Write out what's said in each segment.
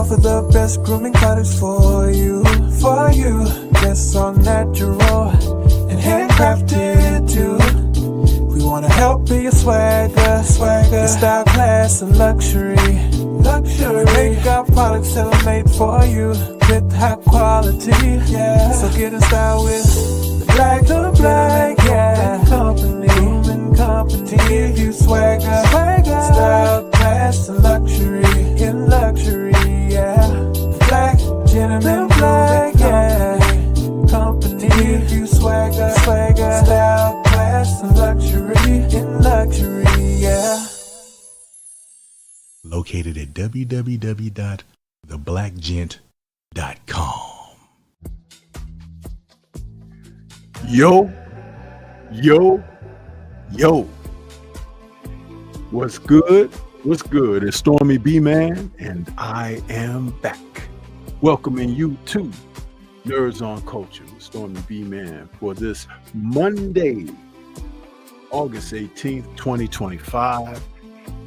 offer the best grooming products for you. Guests are natural and handcrafted too. We wanna help be your swagger, your style, class, and luxury. We make our products tailor-made for you with high quality. Yeah. So get in style with the Black, yeah. Grooming company to give you swagger, style, class, and luxury. In luxury, yeah. Black gentleman, yeah. Company to give you swagger, style, class, and luxury. In luxury, yeah. Located at www.theblackgent.com. Yo. What's good? It's Stormybman, and I am back. Welcoming you to Nerds on Culture with Stormybman for this Monday, August 18th, 2025.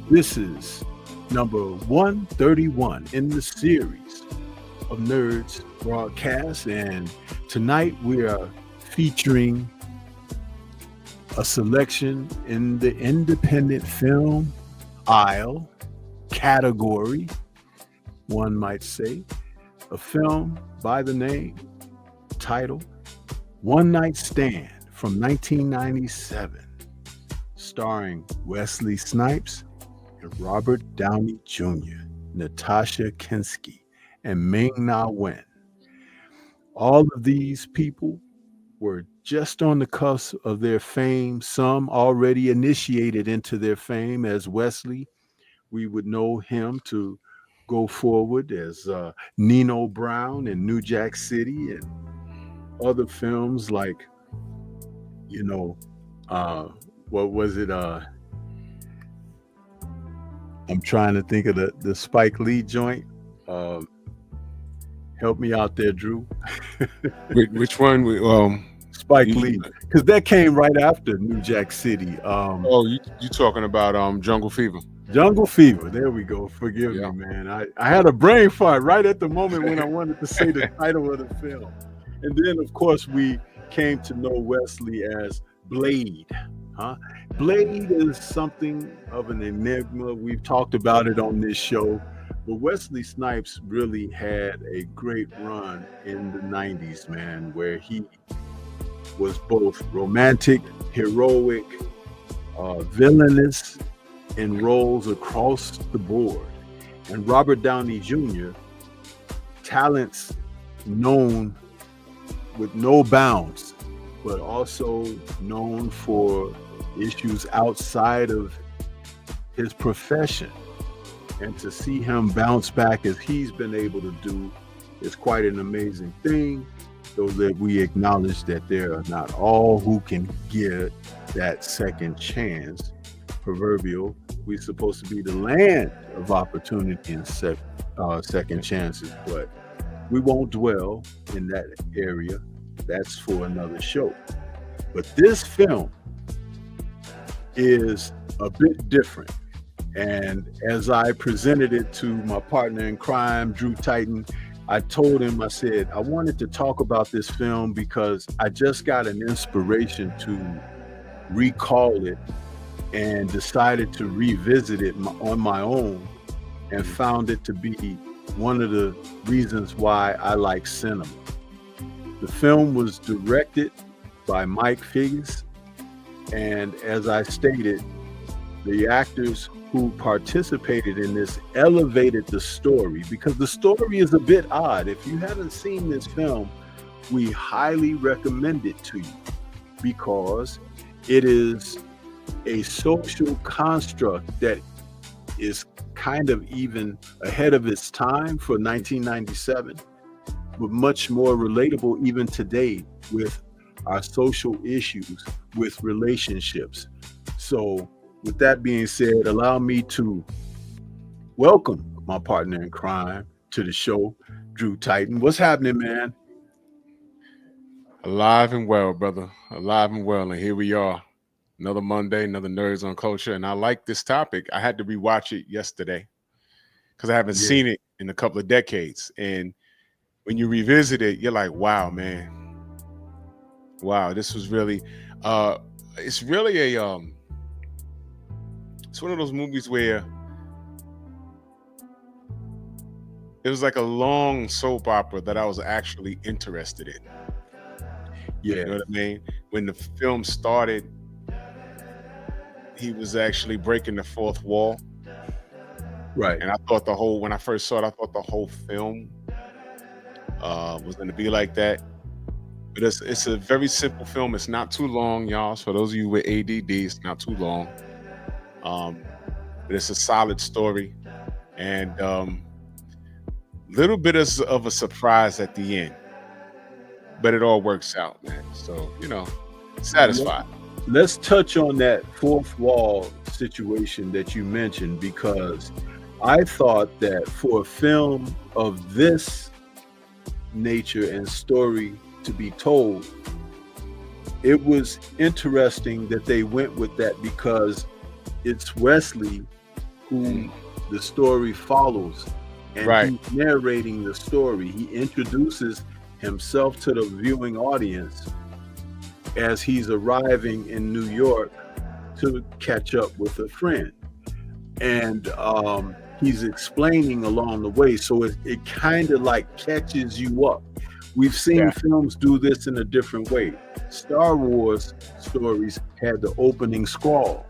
This is number 131 in the series of Nerds broadcasts, and tonight we are featuring a selection in the independent film aisle category, one might say, a film by the title One Night Stand from 1997, starring Wesley Snipes and Robert Downey Jr., Natasha Kinski, and Ming-Na Wen. All of these people were just on the cusp of their fame, some already initiated into their fame. As Wesley, we would know him to go forward as Nino Brown in New Jack City and other films like, what was it? I'm trying to think of the Spike Lee joint. Help me out there, Drew. Which one? Spike Lee, because that came right after New Jack City. You talking about Jungle Fever? Jungle Fever. There we go. Forgive me, man. I had a brain fart right at the moment when I wanted to say the title of the film. And then, of course, we came to know Wesley as Blade. Huh? Blade is something of an enigma. We've talked about it on this show. But Wesley Snipes really had a great run in the 90s, man, where he was both romantic, heroic, villainous in roles across the board. And Robert Downey Jr., talents known with no bounds, but also known for issues outside of his profession. And to see him bounce back as he's been able to do is quite an amazing thing, so that we acknowledge that there are not all who can get that second chance. Proverbial, we're supposed to be the land of opportunity and second chances, but we won't dwell in that area. That's for another show. But this film is a bit different. And as I presented it to my partner in crime, Drew Titan, I told him, I said, I wanted to talk about this film because I just got an inspiration to recall it and decided to revisit it on my own, and found it to be one of the reasons why I like cinema. The film was directed by Mike Figgis, and as I stated, the actors who participated in this elevated the story, because the story is a bit odd. If you haven't seen this film, we highly recommend it to you, because it is a social construct that is kind of even ahead of its time for 1997, but much more relatable even today with our social issues with relationships. So with that being said, allow me to welcome my partner in crime to the show, Drew Titan. What's happening, man? Alive and well, brother. Alive and well. And here we are. Another Monday, another Nerds on Culture. And I like this topic. I had to rewatch it yesterday because I haven't seen it in a couple of decades. And when you revisit it, you're like, wow, man. Wow, this was really, it's really a, it's one of those movies where it was like a long soap opera that I was actually interested in. Yeah. You know what I mean? When the film started, he was actually breaking the fourth wall. Right. And I thought when I first saw it, I thought the whole film was going to be like that. But it's a very simple film. It's not too long, y'all. So for those of you with ADD, it's not too long. But it's a solid story. And little bit of a surprise at the end. But it all works out, man. So, satisfied. Let's touch on that fourth wall situation that you mentioned, because I thought that for a film of this nature and story to be told, it was interesting that they went with that, because it's Wesley who the story follows, and he's narrating the story. He introduces himself to the viewing audience as he's arriving in New York to catch up with a friend, and he's explaining along the way, so it kind of like catches you up. We've seen films do this in a different way. Star Wars stories had the opening scroll.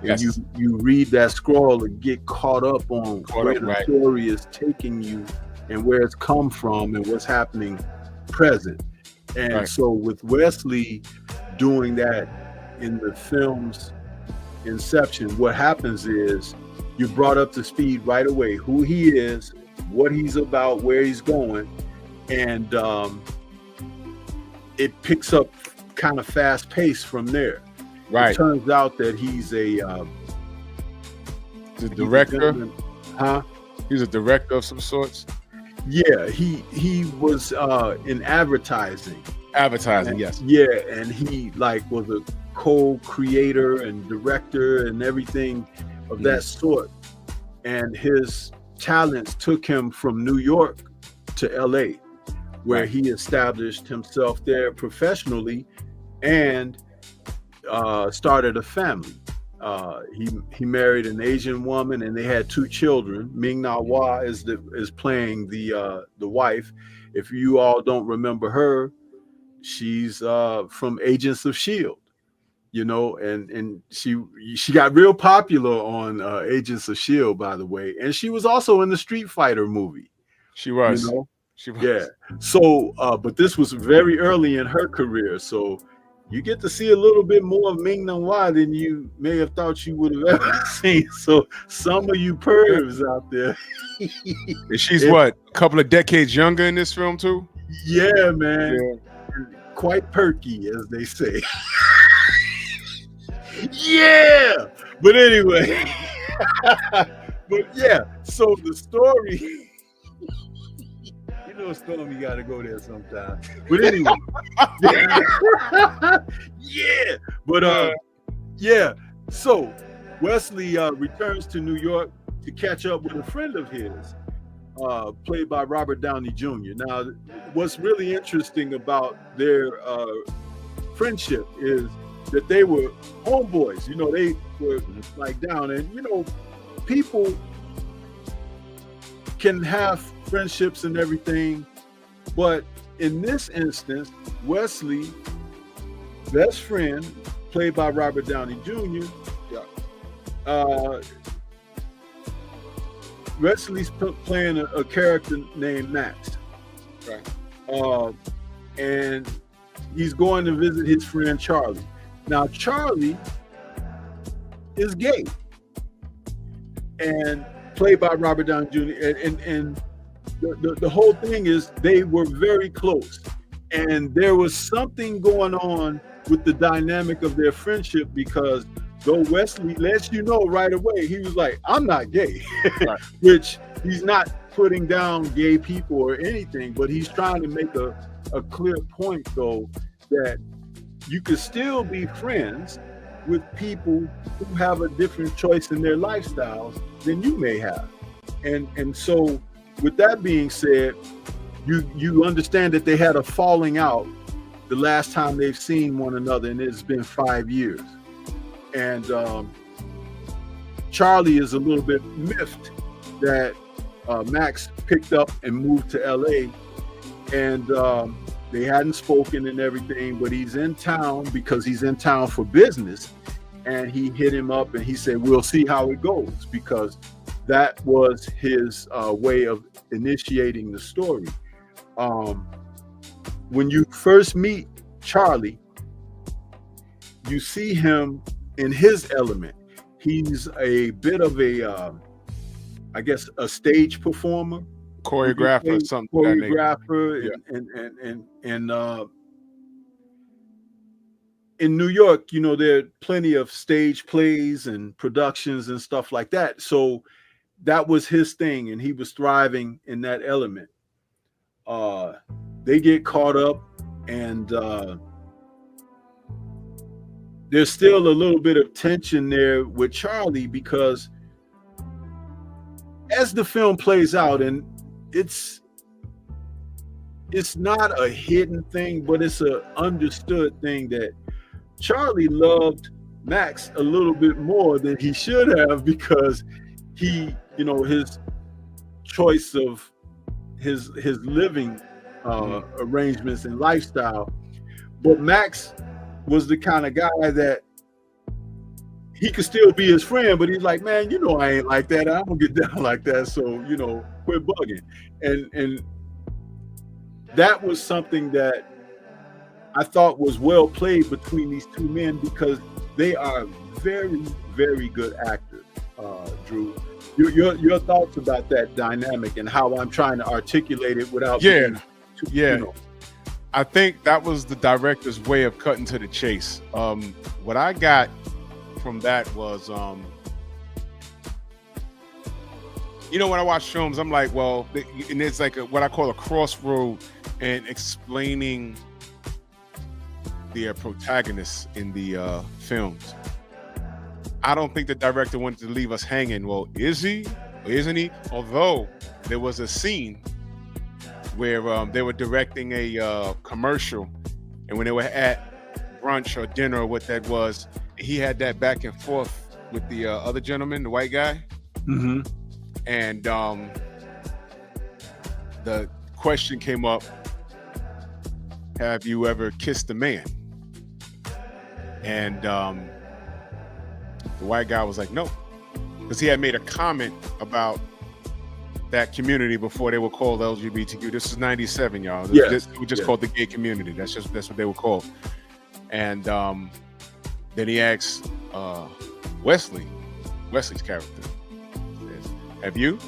And you read that scroll and get caught up on where the story is taking you and where it's come from and what's happening present. And so with Wesley doing that in the film's inception, what happens is you're brought up to speed right away, who he is, what he's about, where he's going, and it picks up kind of fast pace from there. It turns out that he's the director. He's a director of some sorts. Yeah, he was in advertising. Yes. Yeah, and he was a co-creator and director and everything of that sort. And his talents took him from New York to LA. where Right. he established himself there professionally and started a family. He married an Asian woman, and they had 2 children. Ming Na Wah is playing the wife. If you all don't remember her, she's from Agents of Shield, you know, and she got real popular on Agents of Shield, by the way, and she was also in the Street Fighter movie, She you was. know. She was. Yeah. So, but this was very early in her career, so you get to see a little bit more of Ming Na Wah than you may have thought you would have ever seen. So, some of you pervs out there, And she's what, a couple of decades younger in this film too? yeah, man, quite perky, as they say. Yeah, but anyway, but yeah. So the story. You know, Storm, you got to go there sometime. But anyway, yeah. But yeah. So Wesley returns to New York to catch up with a friend of his, played by Robert Downey Jr. Now, what's really interesting about their friendship is that they were homeboys. You know, they were like down, and you know, people can have friendships and everything, but in this instance, Wesley, best friend, played by Robert Downey Jr. Wesley's playing a character named Max, Right. And he's going to visit his friend Charlie. Now, Charlie is gay, and played by Robert Downey Jr. And the whole thing is they were very close, and there was something going on with the dynamic of their friendship, because though Wesley lets you know right away, he was like, I'm not gay, Right. which he's not putting down gay people or anything, but he's trying to make a clear point, though, that you could still be friends with people who have a different choice in their lifestyles than you may have. And so with that being said, you understand that they had a falling out the last time they've seen one another, and it's been 5 years. And Charlie is a little bit miffed that Max picked up and moved to LA, and they hadn't spoken and everything, but he's in town because he's in town for business. And he hit him up and he said, we'll see how it goes, because that was his way of initiating the story. When you first meet Charlie, you see him in his element. He's a bit of a, I guess, a stage performer, Choreographer or something. choreographer, Yeah. and in New York, you know, there are plenty of stage plays and productions and stuff like that. So that was his thing, and he was thriving in that element. They get caught up, and there's still a little bit of tension there with Charlie, because as the film plays out, and it's not a hidden thing, but it's an understood thing, that Charlie loved Max a little bit more than he should have, because he, you know, his choice of his living arrangements and lifestyle. But Max was the kind of guy that he could still be his friend, but he's like, man, you know, I ain't like that. I don't get down like that. So, you know, quit bugging. And that was something that I thought was well played between these two men, because they are very, very good actors. Drew, your thoughts about that dynamic and how I'm trying to articulate it without being too, you know. I think that was the director's way of cutting to the chase. What I got from that was, you know, when I watch films, I'm like, well, and it's like what I call a crossroad in explaining the protagonists in the films. I don't think the director wanted to leave us hanging. Well, is he or isn't he? Although there was a scene where they were directing a commercial, and when they were at brunch or dinner or what that was, he had that back and forth with the other gentleman, the white guy. Mm-hmm. And the question came up, have you ever kissed a man? And the white guy was like, no, because he had made a comment about that community before they were called LGBTQ. This is 97, y'all. Yes. This was just called the gay community. That's what they were called. And then he asked Wesley's character, have you?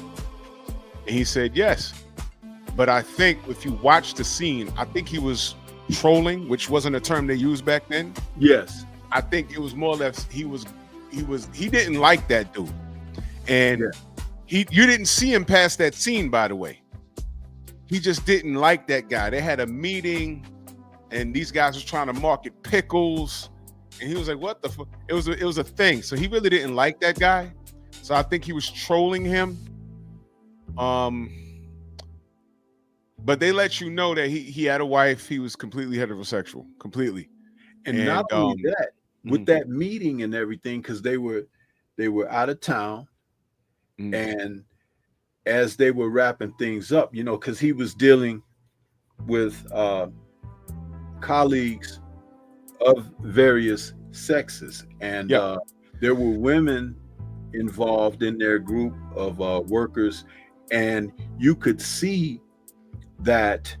And he said yes. But I think if you watch the scene, I think he was trolling, which wasn't a term they used back then. Yes. I think it was more or less he didn't like that dude. And you didn't see him past that scene, by the way. He just didn't like that guy. They had a meeting and these guys was trying to market pickles. And he was like, what the fuck? It was a thing. So he really didn't like that guy. So I think he was trolling him. But they let you know that he had a wife. He was completely heterosexual, completely. And not only that, with that meeting and everything, because they were out of town, and as they were wrapping things up, because he was dealing with colleagues of various sexes, and there were women involved in their group of workers, and you could see that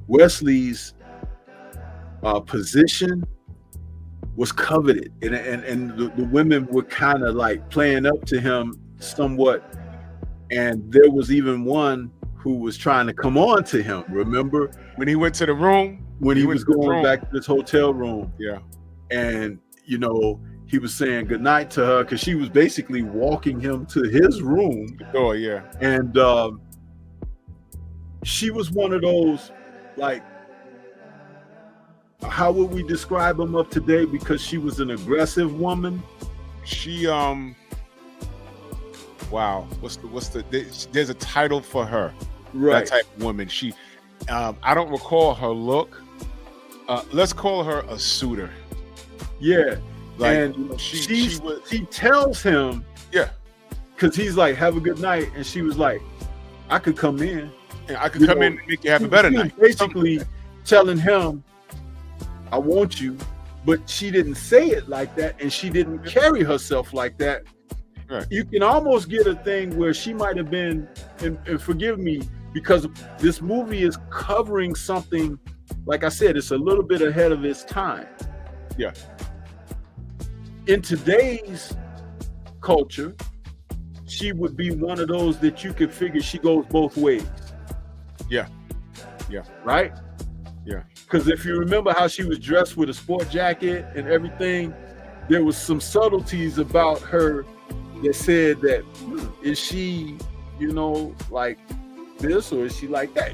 Wesley's position was coveted, and the women were kind of like playing up to him somewhat, and there was even one who was trying to come on to him. Remember when he went to the room, when he was going back to this hotel room? Yeah. And he was saying goodnight to her because she was basically walking him to his room. Oh yeah. And she was one of those, like, how would we describe them up today? Because she was an aggressive woman. She wow, there's a title for her, right? That type of woman. She I don't recall her look. Let's call her a suitor. Yeah. Like, and she tells him, because he's like, have a good night, and she was like, I could come in. I could come in and make you have a better night. Basically telling him, I want you, but she didn't say it like that, and she didn't carry herself like that. Right. You can almost get a thing where she might have been, and forgive me, because this movie is covering something, like I said, it's a little bit ahead of its time. Yeah. In today's culture, she would be one of those that you could figure she goes both ways. Yeah. Yeah. Right? Yeah. Because if you remember how she was dressed with a sport jacket and everything, there was some subtleties about her that said that, is she, like this, or is she like that?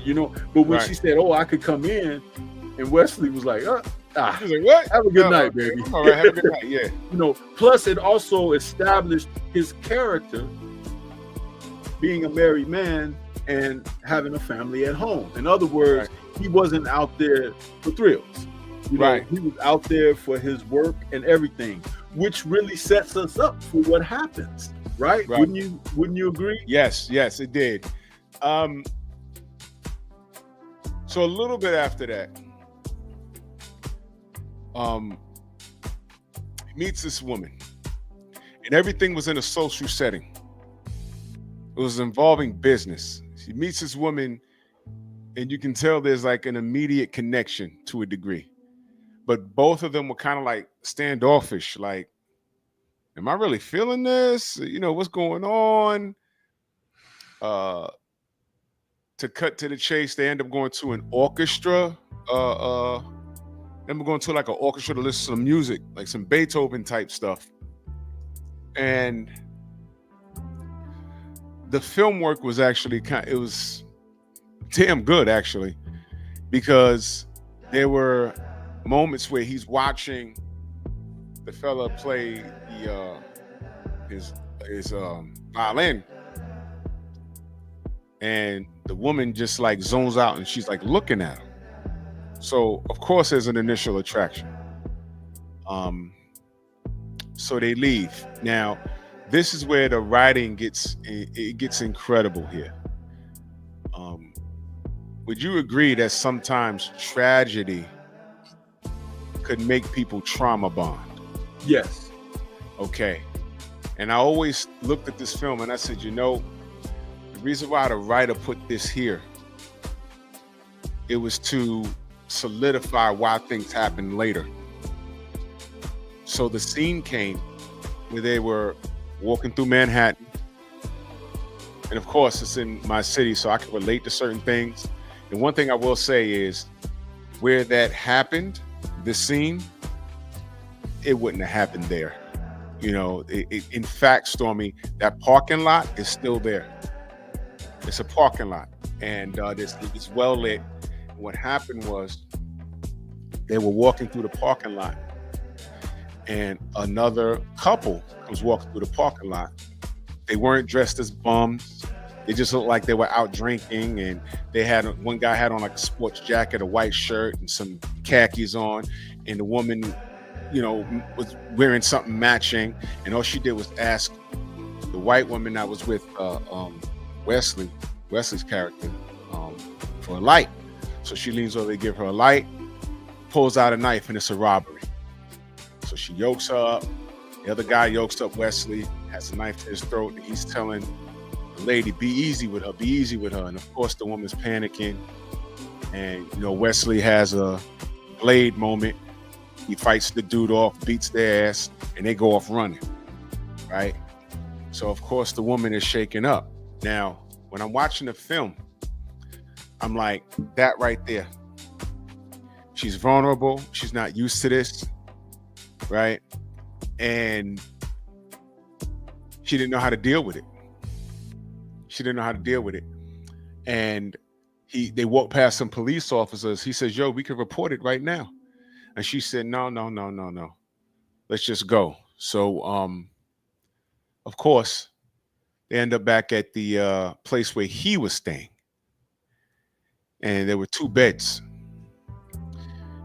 But when she said, oh, I could come in, and Wesley was like, he was like, what? Have a good night, baby. All right, have a good night. Yeah. Plus it also established his character being a married man and having a family at home. In other words, he wasn't out there for thrills. He was out there for his work and everything, which really sets us up for what happens, right? Wouldn't you agree? Yes, it did. So a little bit after that, he meets this woman, and everything was in a social setting. It was involving business. He meets this woman, and you can tell there's like an immediate connection to a degree. But both of them were kind of like standoffish, like, am I really feeling this? What's going on? To cut to the chase, they end up going to an orchestra. Then we're going to like an orchestra to listen to some music, like some Beethoven type stuff. And the film work was actually it was damn good, actually, because there were moments where he's watching the fella play his violin, and the woman just like zones out and she's like looking at him. So of course there's an initial attraction. So they leave. Now, this is where the writing gets incredible here. Would you agree that sometimes tragedy could make people trauma bond? Yes. Okay. And I always looked at this film and I said, you know, the reason why the writer put this here, it was to solidify why things happened later. So the scene came where they were walking through Manhattan. And of course, it's in my city, so I can relate to certain things. And one thing I will say is where that happened, this scene, it wouldn't have happened there. You know, in fact, Stormy, that parking lot is still there. It's a parking lot, and it's well lit. And what happened was they were walking through the parking lot, and another couple was walking through the parking lot. They weren't dressed as bums. They just looked like they were out drinking, and they had one guy had on like a sports jacket, a white shirt, and some khakis on, and the woman, you know, was wearing something matching, and all she did was ask the white woman that was with Wesley's character for a light. So she leans over to give her a light, pulls out a knife, and it's a robbery. So she yokes her up. The other guy yokes up Wesley, has a knife to his throat, and he's telling the lady, be easy with her, be easy with her. And of course the woman's panicking, and you know, Wesley has a blade moment. He fights the dude off, beats their ass, and they go off running, right? So of course the woman is shaken up. Now, when I'm watching the film, I'm like, that right there. She's vulnerable. She's not used to this, right? And she didn't know how to deal with it. She didn't know how to deal with it. And they walked past some police officers. He says, yo, we could report it right now. And she said, no. Let's just go. So, of course, they end up back at the place where he was staying. And there were 2 beds.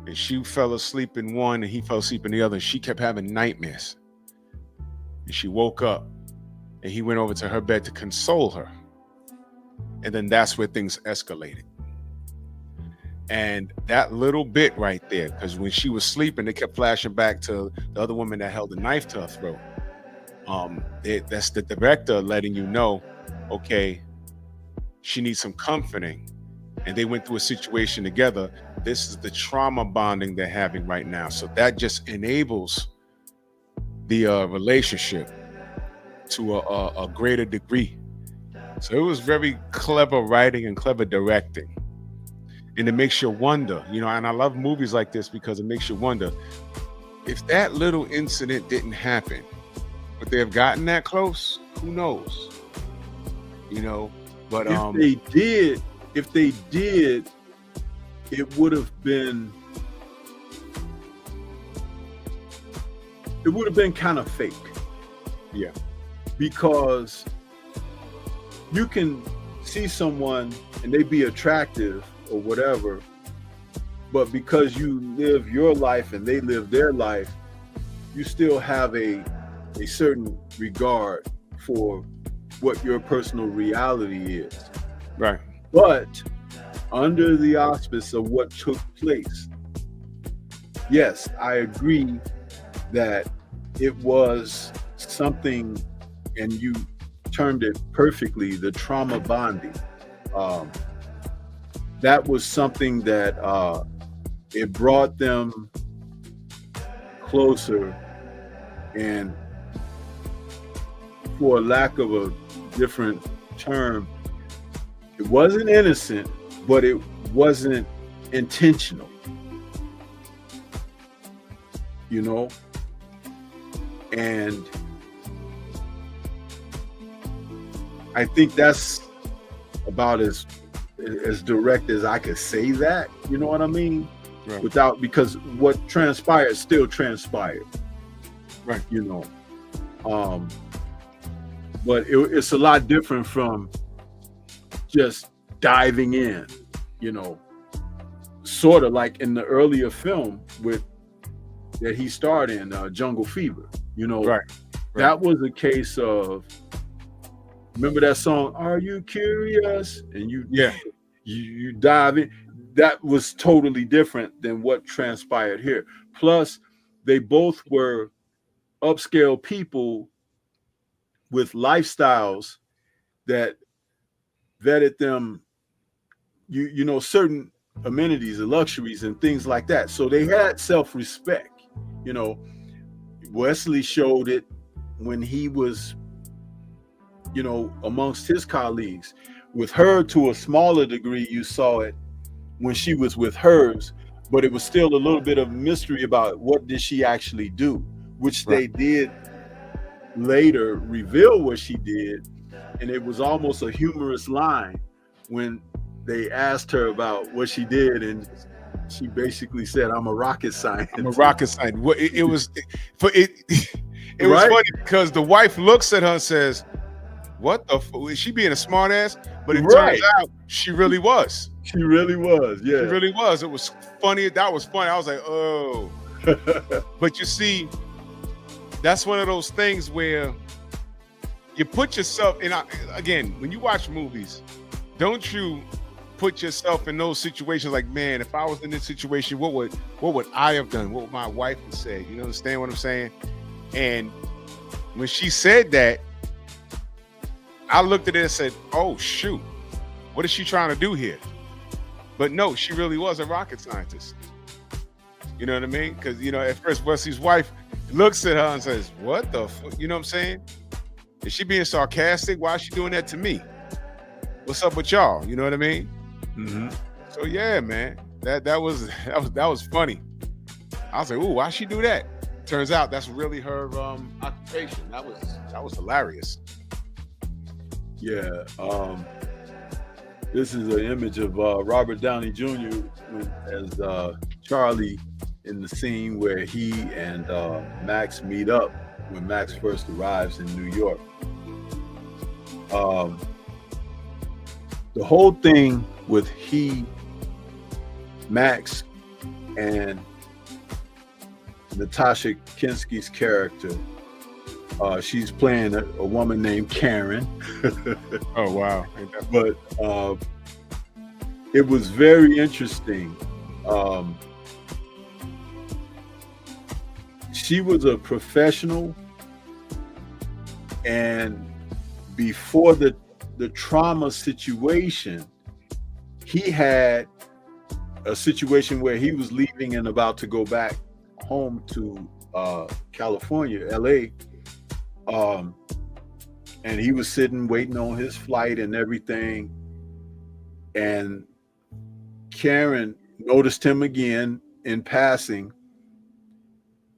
And she fell asleep in one and he fell asleep in the other. She kept having nightmares. And she woke up and he went over to her bed to console her. And then that's where things escalated. And that little bit right there, because when she was sleeping, they kept flashing back to the other woman that held a knife to her throat. That's the director letting you know, okay, she needs some comforting. And they went through a situation together. This is the trauma bonding they're having right now. So that just enables the relationship to a greater degree. So it was very clever writing and clever directing. And it makes you wonder, you know, and I love movies like this because it makes you wonder, if that little incident didn't happen, would they have gotten that close? Who knows? You know, but if they did, it would have been kind of fake. Yeah. Because you can see someone and they be attractive or whatever, but because you live your life and they live their life, you still have a certain regard for what your personal reality is. Right. But under the auspice of what took place, yes, I agree that it was something, and you termed it perfectly, the trauma bonding. That was something that it brought them closer, and for lack of a different term, it wasn't innocent, but it wasn't intentional. You know? And I think that's about as direct as I could say that, you know what I mean? Right. Because what transpired still transpired. Right. You know. But it's a lot different from just diving in, you know, sort of like in the earlier film that he starred in, Jungle Fever, you know. Right. That was a case of, remember that song, Are You Curious? And you dive in. That was totally different than what transpired here. Plus, they both were upscale people with lifestyles that vetted them, you know, certain amenities and luxuries and things like that. So they had self-respect. You know, Wesley showed it when he was, you know, amongst his colleagues. With her, to a smaller degree, you saw it when she was with hers, but it was still a little bit of mystery about what did she actually do, which they did later reveal what she did. And it was almost a humorous line when they asked her about what she did, and she basically said, I'm a rocket scientist. I'm a rocket scientist. Well, it was funny because the wife looks at her and says, what the is she being a smart ass? But it turns out she really was. She really was, yeah. She really was. It was funny. That was funny. I was like, oh. But you see, that's one of those things where you put yourself in. Again, when you watch movies, don't you put yourself in those situations like, man, if I was in this situation, what would I have done? What would my wife have said? You understand what I'm saying? And when she said that, I looked at it and said, oh, shoot, what is she trying to do here? But no, she really was a rocket scientist. You know what I mean? Because, you know, at first, Wesley's wife looks at her and says, what the fuck? You know what I'm saying? Is she being sarcastic? Why is she doing that to me? What's up with y'all? You know what I mean? Mm-hmm. So, yeah, man, that was funny. I was like, ooh, why'd she do that? Turns out that's really her occupation. That was hilarious. Yeah, this is an image of Robert Downey Jr. as Charlie in the scene where he and Max meet up when Max first arrives in New York. The whole thing with Max, and Natasha Kinski's character, she's playing a woman named Karen. Oh, wow. But it was very interesting. She was a professional, and before the trauma situation, he had a situation where he was leaving and about to go back home to California, LA. And he was sitting waiting on his flight and everything, and Karen noticed him again in passing,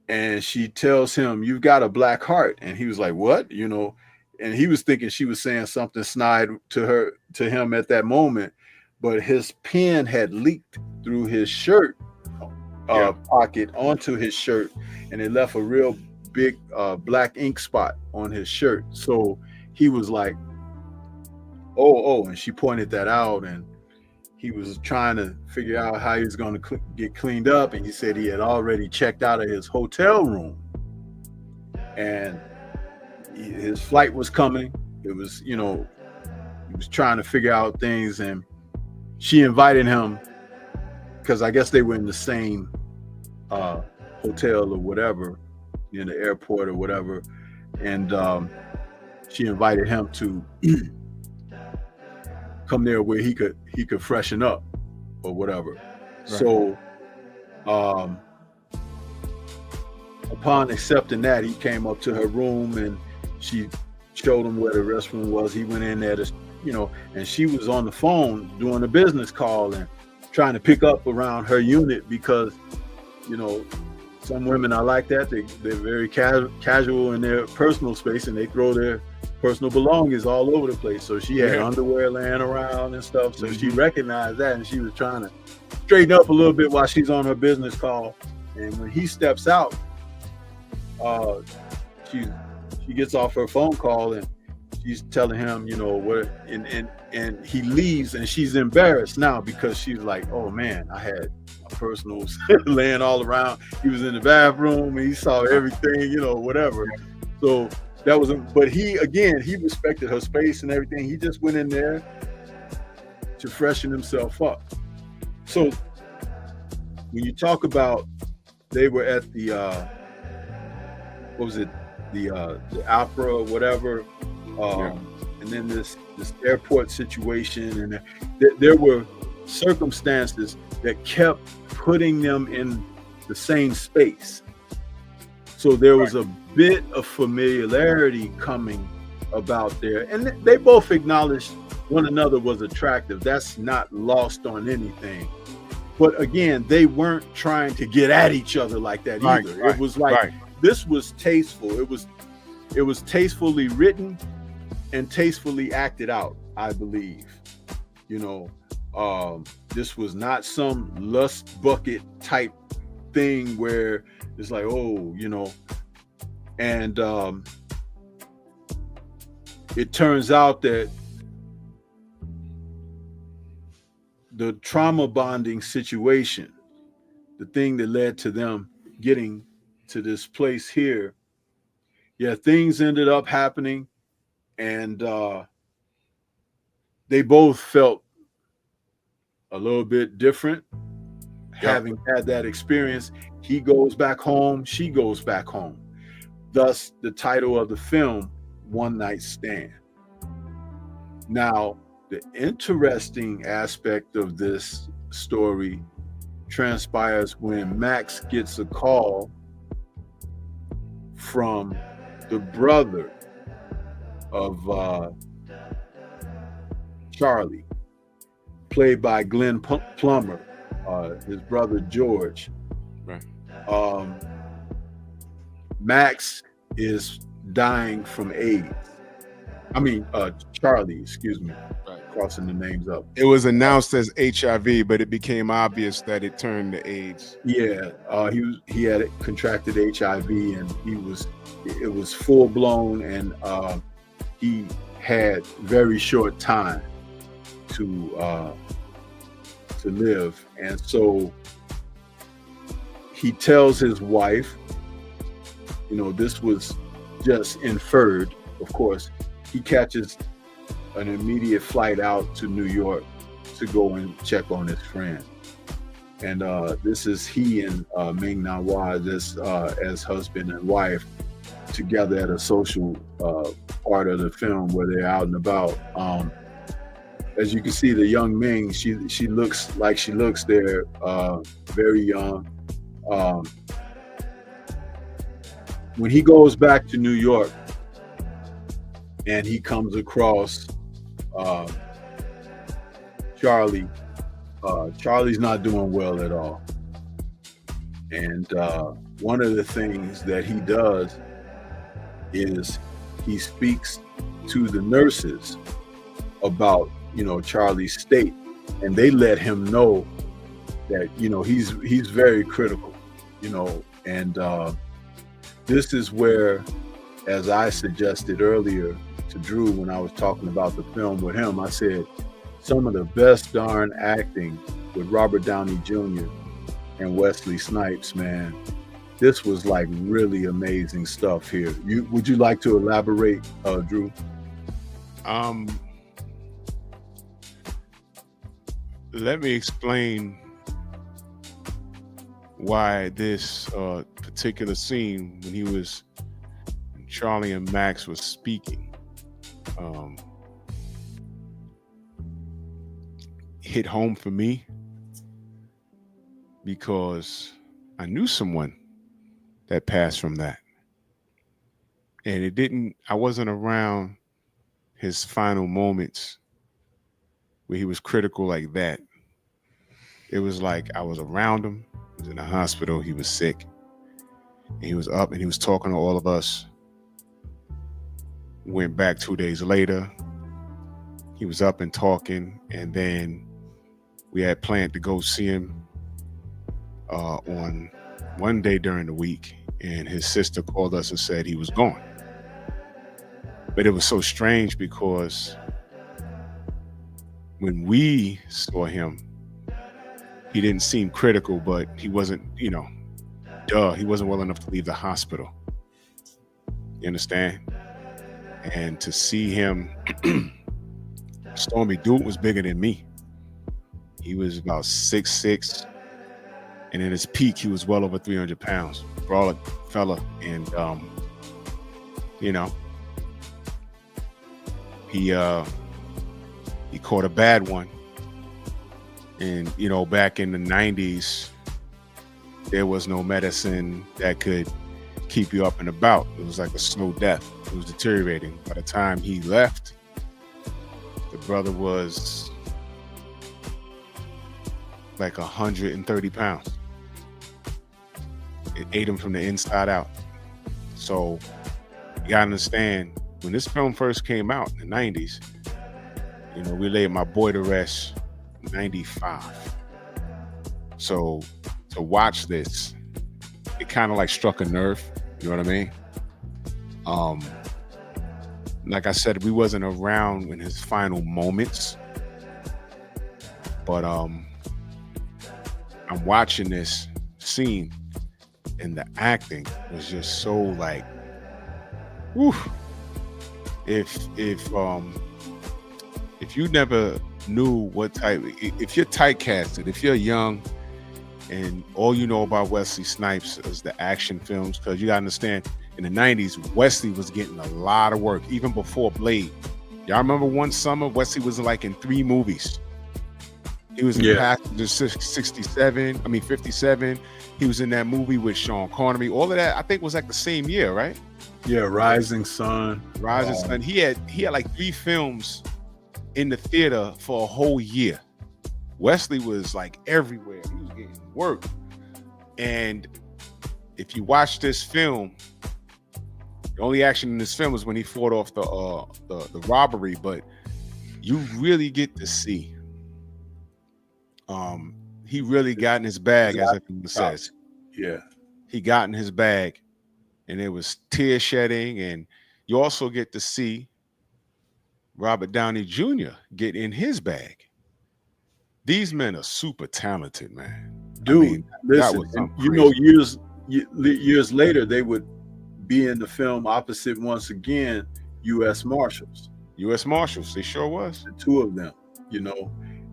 and she tells him, you've got a black heart. And he was like, what? You know, and he was thinking she was saying something snide to him at that moment, but his pen had leaked through his shirt pocket onto his shirt, and it left a real big black ink spot on his shirt. So he was like, oh, and she pointed that out, and he was trying to figure out how he was going to get cleaned up, and he said he had already checked out of his hotel room, and his flight was coming. It was, you know, he was trying to figure out things, and she invited him because I guess they were in the same hotel or whatever, in the airport or whatever, and she invited him to come there where he could freshen up or whatever. Right. So upon accepting that, he came up to her room and she showed him where the restroom was. He went in there to, you know, and she was on the phone doing a business call and trying to pick up around her unit because, you know, some women are like that. They're very casual in their personal space, and they throw their personal belongings all over the place. So she had underwear laying around and stuff. So she recognized that, and she was trying to straighten up a little bit while she's on her business call. And when he steps out, she gets off her phone call and she's telling him, you know, what, and he leaves, and she's embarrassed now because she's like, oh man, I had my personals laying all around. He was in the bathroom and he saw everything, you know, whatever. So that was, but he respected her space and everything. He just went in there to freshen himself up. So when you talk about, they were at the what was it, the opera or whatever, and then this airport situation, and there were circumstances that kept putting them in the same space. So there was a bit of familiarity coming about there, and they both acknowledged one another was attractive. That's not lost on anything. But again, they weren't trying to get at each other like that either. It was like, this was tasteful. It was tastefully written and tastefully acted out, I believe. You know, this was not some lust bucket type thing where it's like, oh, you know, and it turns out that the trauma bonding situation, the thing that led to them getting to this place here, things ended up happening, and they both felt a little bit different, having had that experience. He goes back home, she goes back home. Thus, the title of the film, One Night Stand. Now, the interesting aspect of this story transpires when Max gets a call from the brother of Charlie, played by Glenn Plummer, his brother George. Right. Max is dying from AIDS. I mean, Charlie, excuse me, crossing the names up. It was announced as HIV, but it became obvious that it turned to AIDS. Yeah, he had contracted HIV, and it was full blown, and he had very short time to live, and so he tells his wife, you know, this was just inferred, of course. He catches an immediate flight out to New York to go and check on his friend. And this is he and Ming Na Wah as husband and wife together at a social part of the film where they're out and about. As you can see, the young Ming, she looks like she looks there, very young. When he goes back to New York and he comes across Charlie, Charlie's not doing well at all. And one of the things that he does is he speaks to the nurses about, you know, Charlie's state, and they let him know that, you know, he's very critical, you know. And this is where, as I suggested earlier to Drew when I was talking about the film with him, I said some of the best darn acting with Robert Downey Jr. and Wesley Snipes, man. This was like really amazing stuff here. Would you like to elaborate, Drew? Let me explain why this particular scene, when Charlie and Max was speaking, hit home for me, because I knew someone that passed from that, and I wasn't around his final moments where he was critical like that. It was like I was around him. He was in the hospital. He was sick. And he was up and he was talking to all of us. Went back 2 days later. He was up and talking. And then we had planned to go see him on one day during the week. And his sister called us and said he was gone. But it was so strange because when we saw him, he didn't seem critical, but he wasn't, he wasn't well enough to leave the hospital. You understand? And to see him, Stormy, dude was bigger than me. He was about 6'6", and in his peak, he was well over 300 pounds. Brawler fella, and he caught a bad one. And back in the 90s, there was no medicine that could keep you up and about. It was like a slow death. It was deteriorating. By the time he left, the brother was like 130 pounds. It ate him from the inside out. So you gotta understand, when this film first came out in the 90s, we laid my boy to rest in 95. So to watch this, it kind of like struck a nerve. You know what I mean? Like I said, we wasn't around in his final moments, but I'm watching this scene, and the acting was just so like, whew. If you never knew what type, if you're typecasted, if you're young and all you know about Wesley Snipes is the action films, because you gotta understand, in the 90s, Wesley was getting a lot of work, even before Blade. Y'all remember one summer, Wesley was like in 3 movies. He was in Passenger 57. He was in that movie with Sean Connery. All of that, I think, was like the same year, right? Yeah, Rising Sun. Sun. He had like 3 films in the theater for a whole year. Wesley was like everywhere. He was getting work. And if you watch this film, the only action in this film is when he fought off the robbery, but you really get to see he really got in his bag, as it says. Yeah. He got in his bag, and it was tear shedding, and you also get to see Robert Downey Jr. get in his bag. These men are super talented, man. Dude, listen, years later, they would be in the film opposite, once again, U.S. Marshals. U.S. Marshals, they sure was. The 2 of them,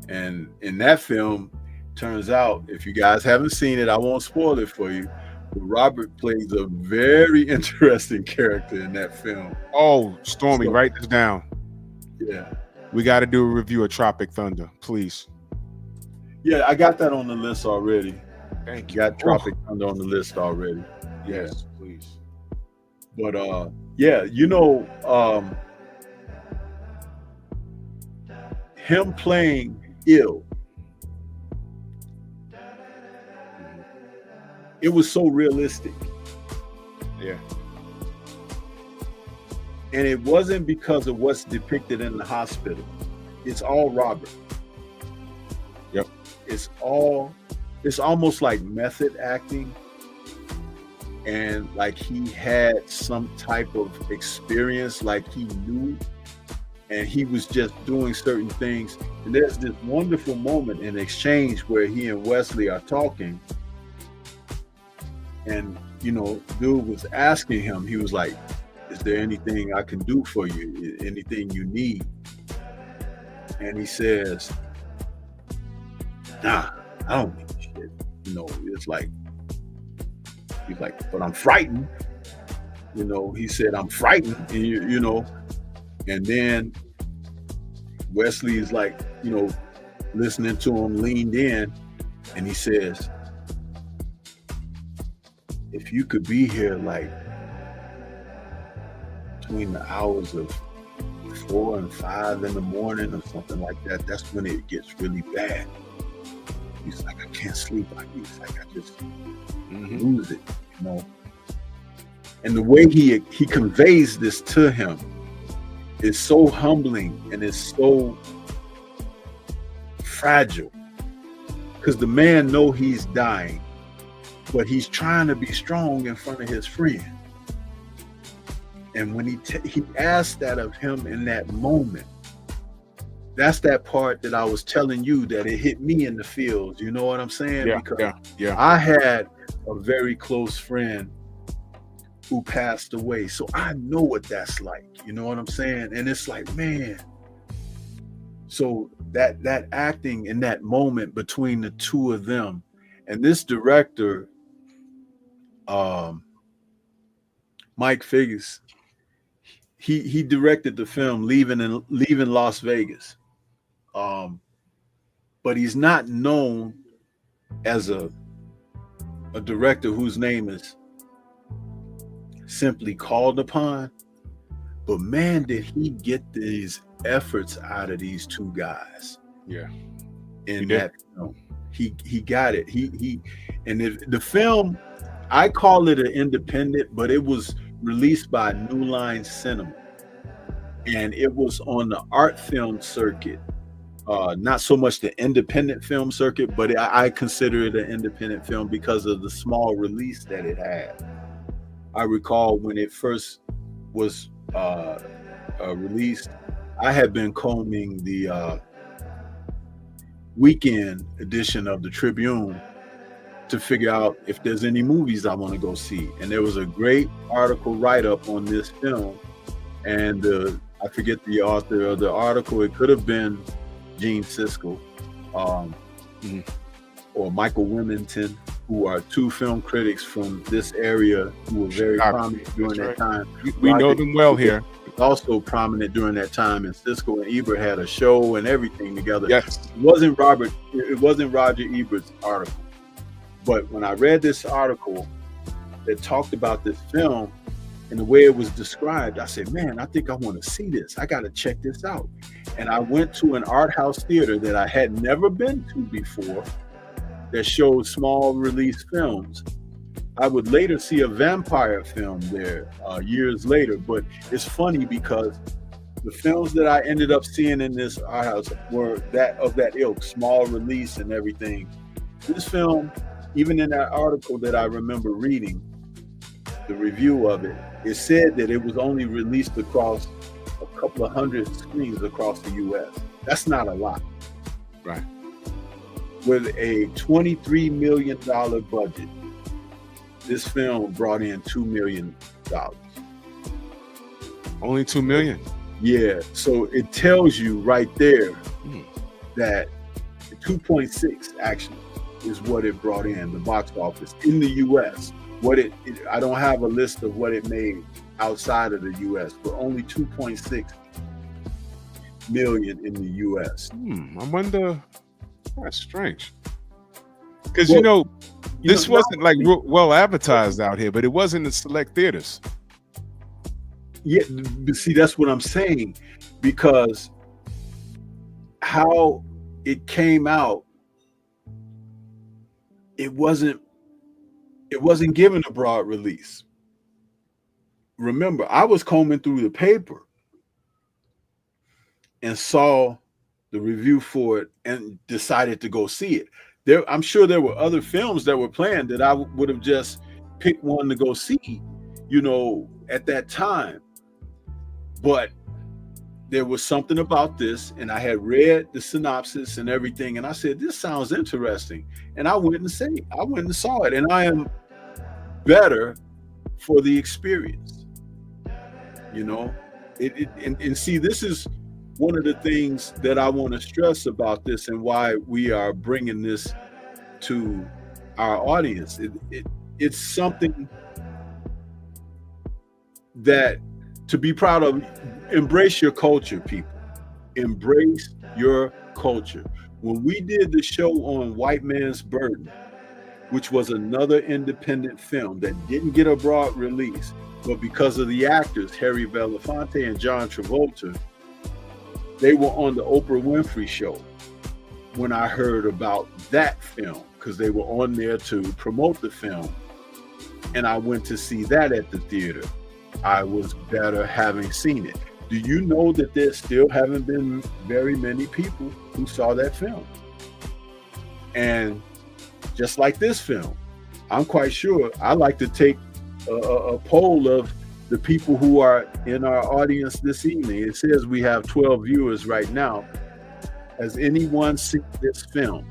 and in that film, turns out, if you guys haven't seen it, I won't spoil it for you, but Robert plays a very interesting character in that film. Oh, Stormy, write this down. Yeah. We got to do a review of Tropic Thunder, please. Yeah, I got that on the list already. Thank you. Got Tropic Thunder on the list already. Yes, please. But him playing ill, it was so realistic. Yeah. And it wasn't because of what's depicted in the hospital. It's all Robert. Yep. It's almost like method acting, and like he had some type of experience, like he knew, and he was just doing certain things. And there's this wonderful moment in exchange where he and Wesley are talking, and dude was asking him, he was like, is there anything I can do for you? Anything you need? And he says, nah, I don't need shit. It's like, he's like, but I'm frightened. He said, I'm frightened. And and then Wesley is like, listening to him, leaned in, and he says, if you could be here like between the hours of 4 and 5 in the morning or something like that, that's when it gets really bad. He's like, I can't sleep. He's like, I just lose it, And the way he conveys this to him is so humbling, and it's so fragile, because the man know he's dying, but he's trying to be strong in front of his friend. And when he asked that of him in that moment, that's that part that I was telling you that it hit me in the feels. You know what I'm saying? Yeah, Because yeah. I had a very close friend who passed away. So I know what that's like. You know what I'm saying? And it's like, man. So that acting in that moment between the two of them, and this director, Mike Figgis, he directed the film Leaving Las Vegas. But he's not known as a director whose name is simply called upon. But man, did he get these efforts out of these two guys. Yeah. In that film. He got it. He and the film, I call it an independent, but it was released by New Line Cinema. And it was on the art film circuit. Not so much the independent film circuit, but I consider it an independent film because of the small release that it had. I recall when it first was released, I had been combing the weekend edition of the Tribune to figure out if there's any movies I want to go see. And there was a great article write-up on this film. And I forget the author of the article. It could have been Gene Siskel or Michael Wilmington, who are two film critics from this area who were very prominent during that time. We know them well here. Also prominent during that time, and Siskel and Ebert had a show and everything together. Yes. It wasn't Roger Ebert's article. But when I read this article that talked about this film and the way it was described, I said, man, I think I want to see this. I got to check this out. And I went to an art house theater that I had never been to before that showed small release films. I would later see a vampire film there years later, but it's funny because the films that I ended up seeing in this art house were that ilk, small release and everything. This film, even in that article that I remember reading, the review of it, it said that it was only released across a couple of hundred screens across the U.S. That's not a lot. Right. With a $23 million budget, this film brought in $2 million. Only $2 million. Yeah. So it tells you right there that 2.6 actually is what it brought in, the box office in the U.S. I don't have a list of what it made outside of the U.S., but only 2.6 million in the U.S. I wonder. That's strange. Because this wasn't like well advertised out here, but it was in the select theaters. Yeah, but see, that's what I'm saying, because how it came out, it wasn't given a broad release. Remember, I was combing through the paper and saw the review for it and decided to go see it. I'm sure there were other films that were planned that I would have just picked one to go see, at that time. But there was something about this, and I had read the synopsis and everything, and I said, this sounds interesting. And I went and saw it, and I am better for the experience. And see, this is one of the things that I want to stress about this and why we are bringing this to our audience. It's something that to be proud of. Embrace your culture, people. Embrace your culture. When we did the show on White Man's Burden, which was another independent film that didn't get a broad release, but because of the actors, Harry Belafonte and John Travolta, they were on the Oprah Winfrey Show when I heard about that film, because they were on there to promote the film. And I went to see that at the theater. I was better having seen it. Do you know that there still haven't been very many people who saw that film? And just like this film, I'm quite sure I like to take a poll of the people who are in our audience this evening, it says we have 12 viewers right now. Has anyone seen this film?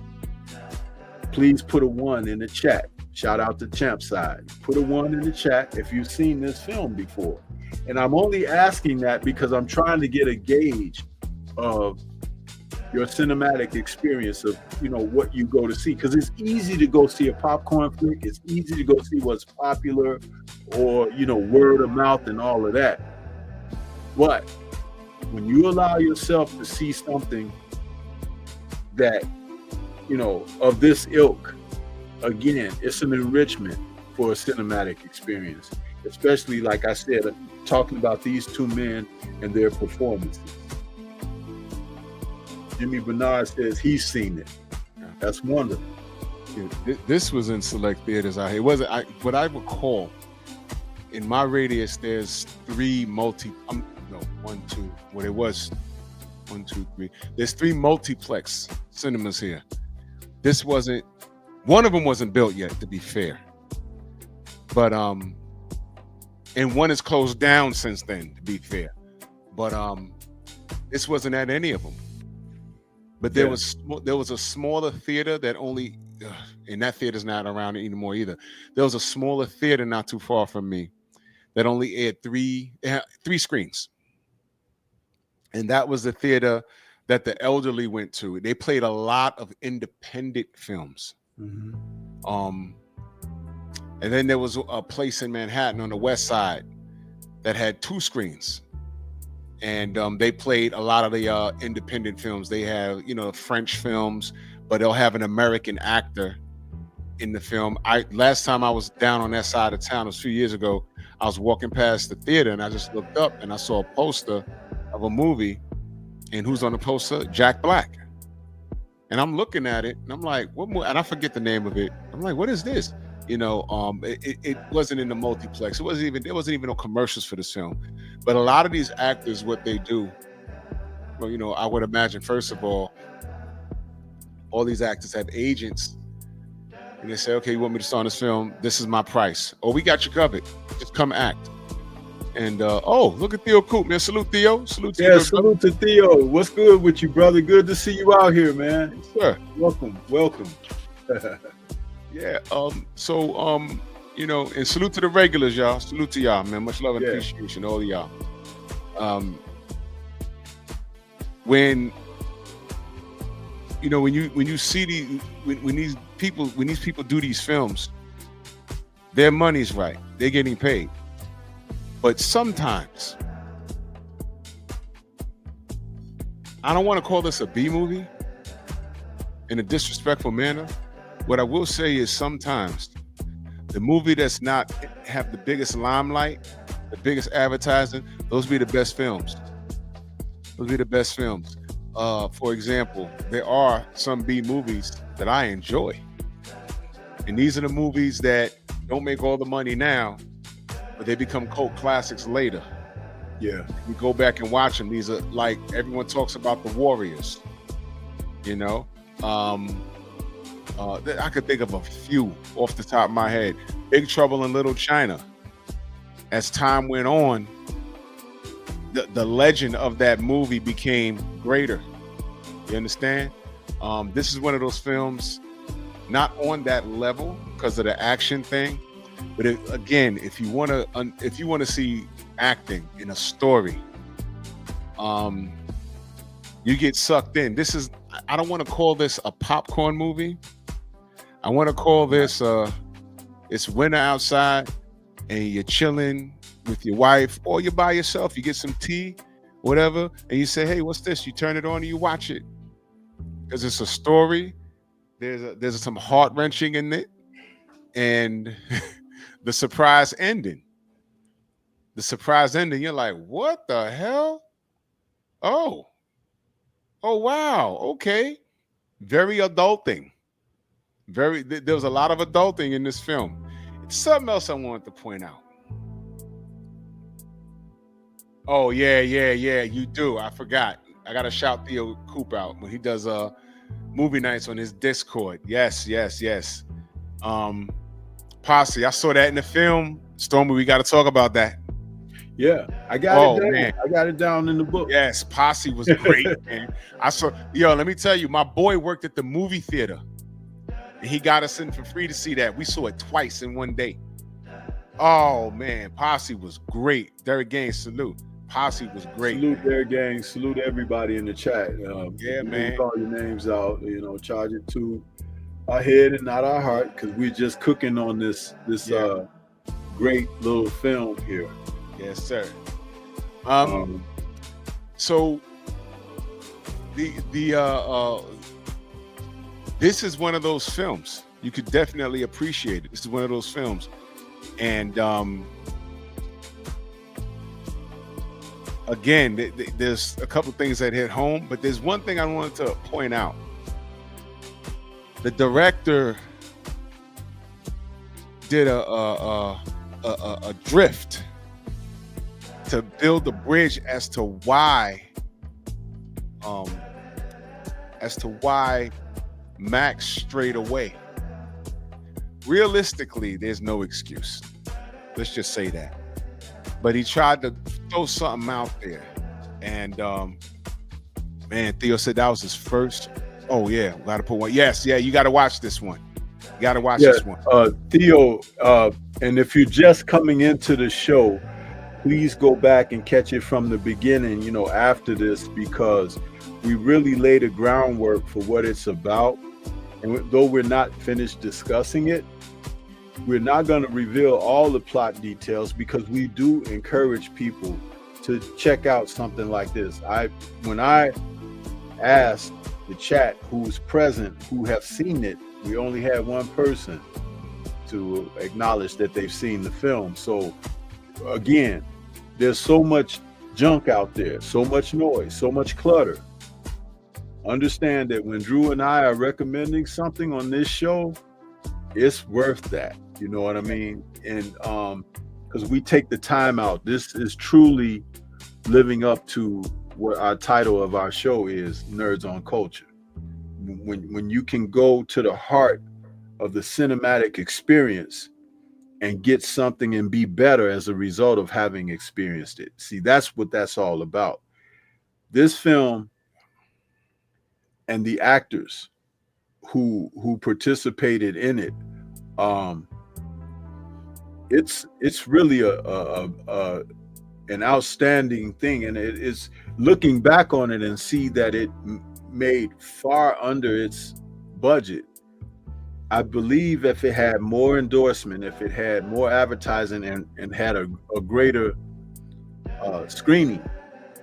Please put a 1 in the chat. Shout out to Champside. Put a 1 in the chat if you've seen this film before. And I'm only asking that because I'm trying to get a gauge of your cinematic experience of, you know, what you go to see. Because it's easy to go see a popcorn flick. It's easy to go see what's popular or, you know, word of mouth and all of that. But when you allow yourself to see something that, you know, of this ilk, again, it's an enrichment for a cinematic experience, especially, like I said, talking about these two men and their performances. Jimmy Bernard says he's seen it. That's wonderful. Yeah, this was in select theaters out here. It wasn't, what I recall, in my radius, there's 3 1, 2, what it was, 1, 2, 3. There's 3 multiplex cinemas here. This wasn't, one of them wasn't built yet, to be fair. But, and one is closed down since then, to be fair. But this wasn't at any of them. But there was a smaller theater that only, and that theater's not around anymore either. There was a smaller theater not too far from me that only aired 3 screens. And that was the theater that the elderly went to. They played a lot of independent films. Mm-hmm. And then there was a place in Manhattan on the west side that had 2 screens. And they played a lot of the independent films. They have, you know, French films, but they'll have an American actor in the film. Last time I was down on that side of town, it was a few years ago, I was walking past the theater and I just looked up and I saw a poster of a movie. And who's on the poster? Jack Black. And I'm looking at it and I'm like, what more? And I forget the name of it. I'm like, what is this? You know, it wasn't in the multiplex. There wasn't even no commercials for this film. But a lot of these actors, what they do, well, you know, I would imagine, first of all these actors have agents, and they say, okay, you want me to star in this film? This is my price. Oh, we got you covered. Just come act. And oh, look at Theo Coop, man. Salute, Theo. Salute to you. Yeah, salute to Theo. What's good with you, brother? Good to see you out here, man. Yes, sir. Welcome. Yeah. You know, and salute to the regulars, y'all. Salute to y'all, man. Much love and appreciation, all of y'all. When you know, when you see when these people do these films, their money's right. They're getting paid. But sometimes, I don't want to call this a B movie in a disrespectful manner. What I will say is sometimes the movie that's not have the biggest limelight, the biggest advertising, those be the best films. Those be the best films. For example, there are some B movies that I enjoy. And these are the movies that don't make all the money now, but they become cult classics later. Yeah. You go back and watch them. These are, like, everyone talks about The Warriors, you know? I could think of a few off the top of my head. Big Trouble in Little China. As time went on, the legend of that movie became greater. You understand? This is one of those films, not on that level because of the action thing, but again, if you want to see acting in a story, you get sucked in. I don't want to call this a popcorn movie. I want to call this it's winter outside and you're chilling with your wife or you're by yourself. You get some tea, whatever, and you say, hey, what's this? You turn it on and you watch it because it's a story. There's some heart-wrenching in it, and the surprise ending. You're like, what the hell? Oh wow, okay. Very adulting. There was a lot of adulting in this film. It's something else I wanted to point out. Oh yeah, you do. I forgot. I gotta shout Theo Coop out when he does movie nights on his Discord. Yes. Posse, I saw that in the film. Stormy, we gotta talk about that. Yeah, I got it down. Man. I got it down in the book. Yes, Posse was great, man. I saw, let me tell you, my boy worked at the movie theater. And he got us in for free to see that. We saw it twice in one day. Oh, man, Posse was great. Derek Gaines, salute. Posse was great. Salute their gang. Salute everybody in the chat. Yeah, man. Call your names out. Charge it to our head and not our heart, because we're just cooking on this great little film here. Yes, sir. So this is one of those films you could definitely appreciate it. This is one of those films, and again, there's a couple things that hit home, but there's one thing I wanted to point out. The director did a drift to build a bridge as to why Max strayed away. Realistically, there's no excuse. Let's just say that. But he tried to throw something out there. And man, Theo said that was his first. Oh yeah, gotta put one. Yes, yeah, you gotta watch this one. You gotta watch this one. Theo, and if you're just coming into the show, please go back and catch it from the beginning, after this, because we really laid the groundwork for what it's about. And though we're not finished discussing it, we're not going to reveal all the plot details, because we do encourage people to check out something like this. When I asked the chat who's present, who have seen it, we only had one person to acknowledge that they've seen the film. So again, there's so much junk out there, so much noise, so much clutter. Understand that when Drew and I are recommending something on this show, it's worth that. You know what I mean? And because we take the time out. This is truly living up to what our title of our show is, Nerds on Culture. When you can go to the heart of the cinematic experience and get something and be better as a result of having experienced it. See, that's what that's all about. This film and the actors who participated in it, it's really an outstanding thing, and it is looking back on it and see that it made far under its budget. I believe if it had more endorsement, if it had more advertising and had a greater screening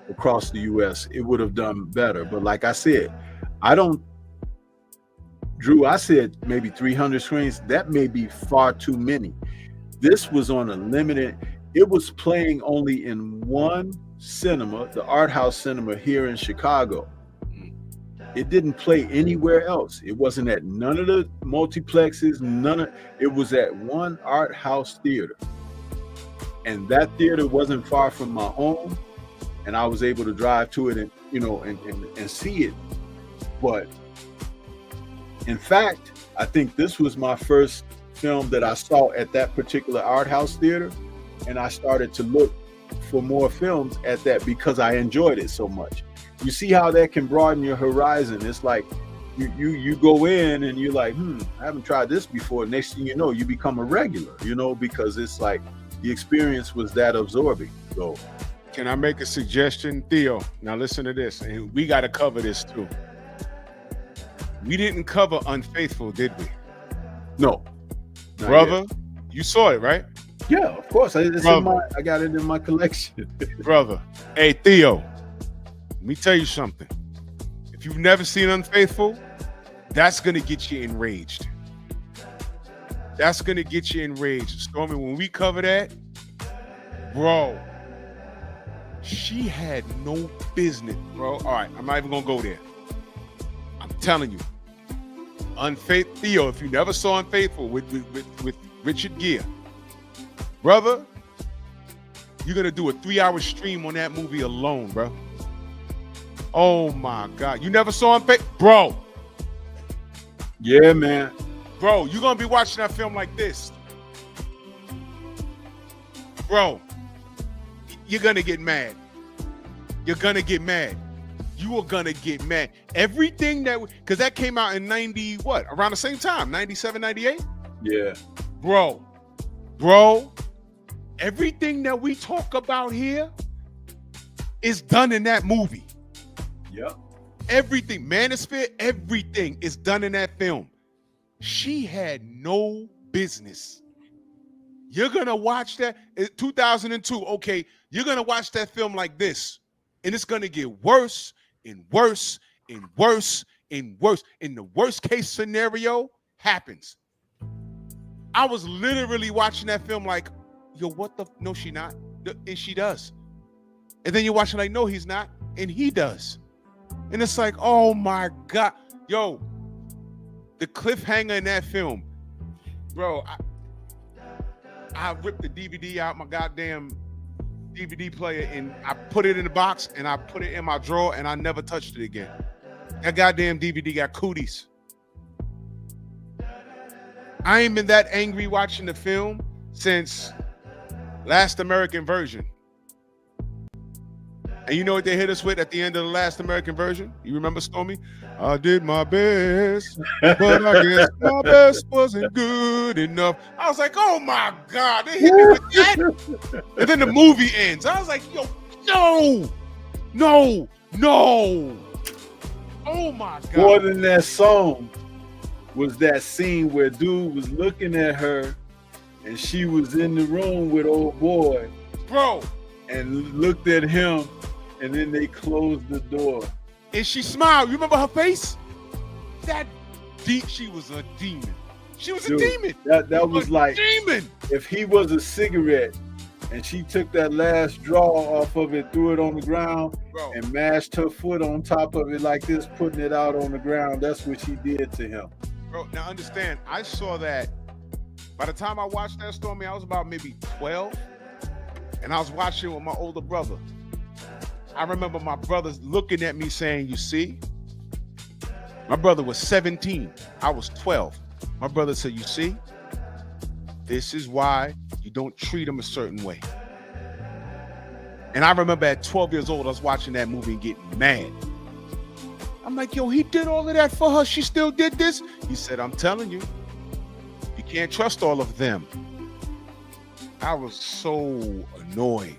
across the US, it would have done better. But like I said, Drew, I said maybe 300 screens. That may be far too many. This was on a limited, it was playing only in one cinema, the Art House Cinema here in Chicago. It didn't play anywhere else. It wasn't at none of the multiplexes, it was at one art house theater. And that theater wasn't far from my home, and I was able to drive to it and and see it. But in fact, I think this was my first film that I saw at that particular art house theater, and I started to look for more films at that because I enjoyed it so much. You see how that can broaden your horizon. It's like you go in and you're like, I haven't tried this before. Next thing you know, you become a regular, because it's like the experience was that absorbing. So can I make a suggestion, Theo? Now listen to this, and we got to cover this too. We didn't cover Unfaithful, did we? No. Brother, you saw it, right? Yeah, of course. I got it in my collection. Brother, hey, Theo, let me tell you something. If you've never seen Unfaithful, that's going to get you enraged. That's going to get you enraged. Stormy, when we cover that, bro, she had no business, bro. All right, I'm not even going to go there. I'm telling you. Unfaithful, Theo, if you never saw Unfaithful with Richard Gere, brother, you're going to do a 3-hour stream on that movie alone, bro. Oh my God. You never saw Unfaithful? Bro. Yeah, man. Bro, you're going to be watching that film like this. Bro, you're gonna get mad. You're gonna get mad. You are gonna get mad. Everything that, because that came out in 90, what? Around the same time, 97, 98? Yeah. Bro, everything that we talk about here is done in that movie. Yep. Everything, Manosphere, everything is done in that film. She had no business. You're gonna watch that in 2002. Okay, you're gonna watch that film like this, and it's gonna get worse and worse and worse and worse. And the worst case scenario happens. I was literally watching that film like, yo, what the? No, she not. And she does. And then you're watching like, no, he's not. And he does. And it's like, oh my God. Yo, the cliffhanger in that film, bro, I ripped the DVD out my goddamn DVD player and I put it in the box and I put it in my drawer and I never touched it again. That goddamn DVD got cooties. I ain't been that angry watching the film since Last American Version. And you know what they hit us with at the end of the Last American Version? You remember, Stormy? I did my best, but I guess my best wasn't good enough. I was like, oh my God, they hit me with that. And then the movie ends. I was like, yo, no. Oh my God. More than that song was that scene where dude was looking at her and she was in the room with old boy. Bro. And looked at him. And then they closed the door. And she smiled. You remember her face? That deep, she was a demon. She was a demon. That was like demon. If he was a cigarette and she took that last draw off of it, threw it on the ground, bro, and mashed her foot on top of it like this, putting it out on the ground, that's what she did to him. Bro, now understand, I saw that. By the time I watched that, Stormy, I was about maybe 12. And I was watching with my older brother. I remember my brothers looking at me saying, you see? My brother was 17. I was 12. My brother said, you see? This is why you don't treat him a certain way. And I remember at 12 years old, I was watching that movie and getting mad. I'm like, yo, he did all of that for her. She still did this? He said, I'm telling you, you can't trust all of them. I was so annoyed.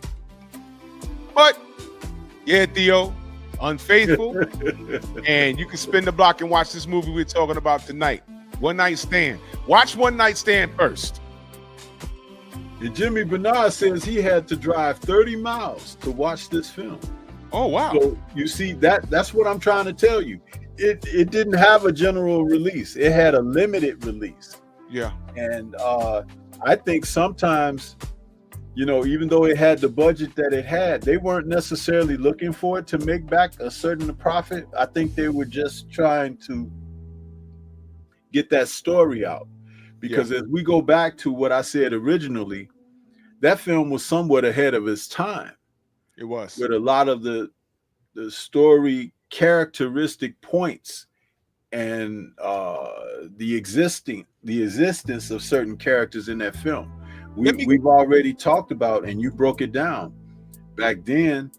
But yeah, Theo, unfaithful. And you can spin the block and watch this movie we're talking about tonight. One Night Stand. Watch One Night Stand first. And Jimmy Bernard says he had to drive 30 miles to watch this film. Oh, wow. So you see, that's what I'm trying to tell you. It didn't have a general release. It had a limited release. Yeah. And I think sometimes, you know, even though it had the budget that it had, they weren't necessarily looking for it to make back a certain profit. I think they were just trying to get that story out. Because as we go back to what I said originally, that film was somewhat ahead of its time. It was. With a lot of the story characteristic points and the existence of certain characters in that film. We've already talked about, and you broke it down. Back then,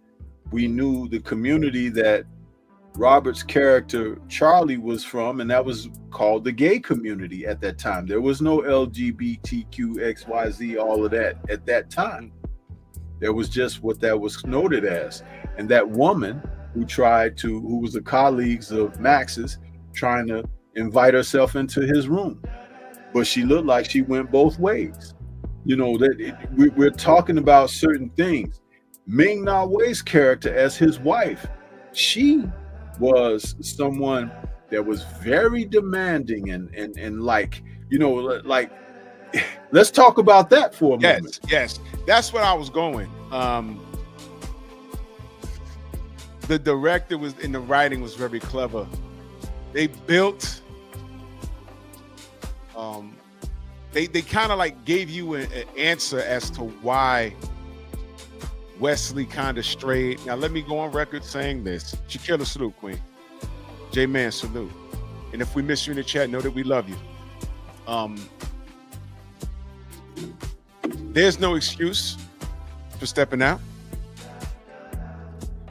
we knew the community that Robert's character Charlie was from, and that was called the gay community at that time. There was no LGBTQ, XYZ, all of that at that time. There was just what that was noted as. And that woman who was a colleague of Max's, trying to invite herself into his room. But she looked like she went both ways. You know, we're talking about certain things. Ming Na Wei's character as his wife, she was someone that was very demanding and like, you know, like, let's talk about that for a moment. Yes, that's what I was going. The director was in the writing was very clever. They built, they kind of like gave you an answer as to why Wesley kind of strayed. Now let me go on record saying this. Shakira, salute, Queen. J-Man, salute. And if we miss you in the chat, know that we love you. There's no excuse for stepping out.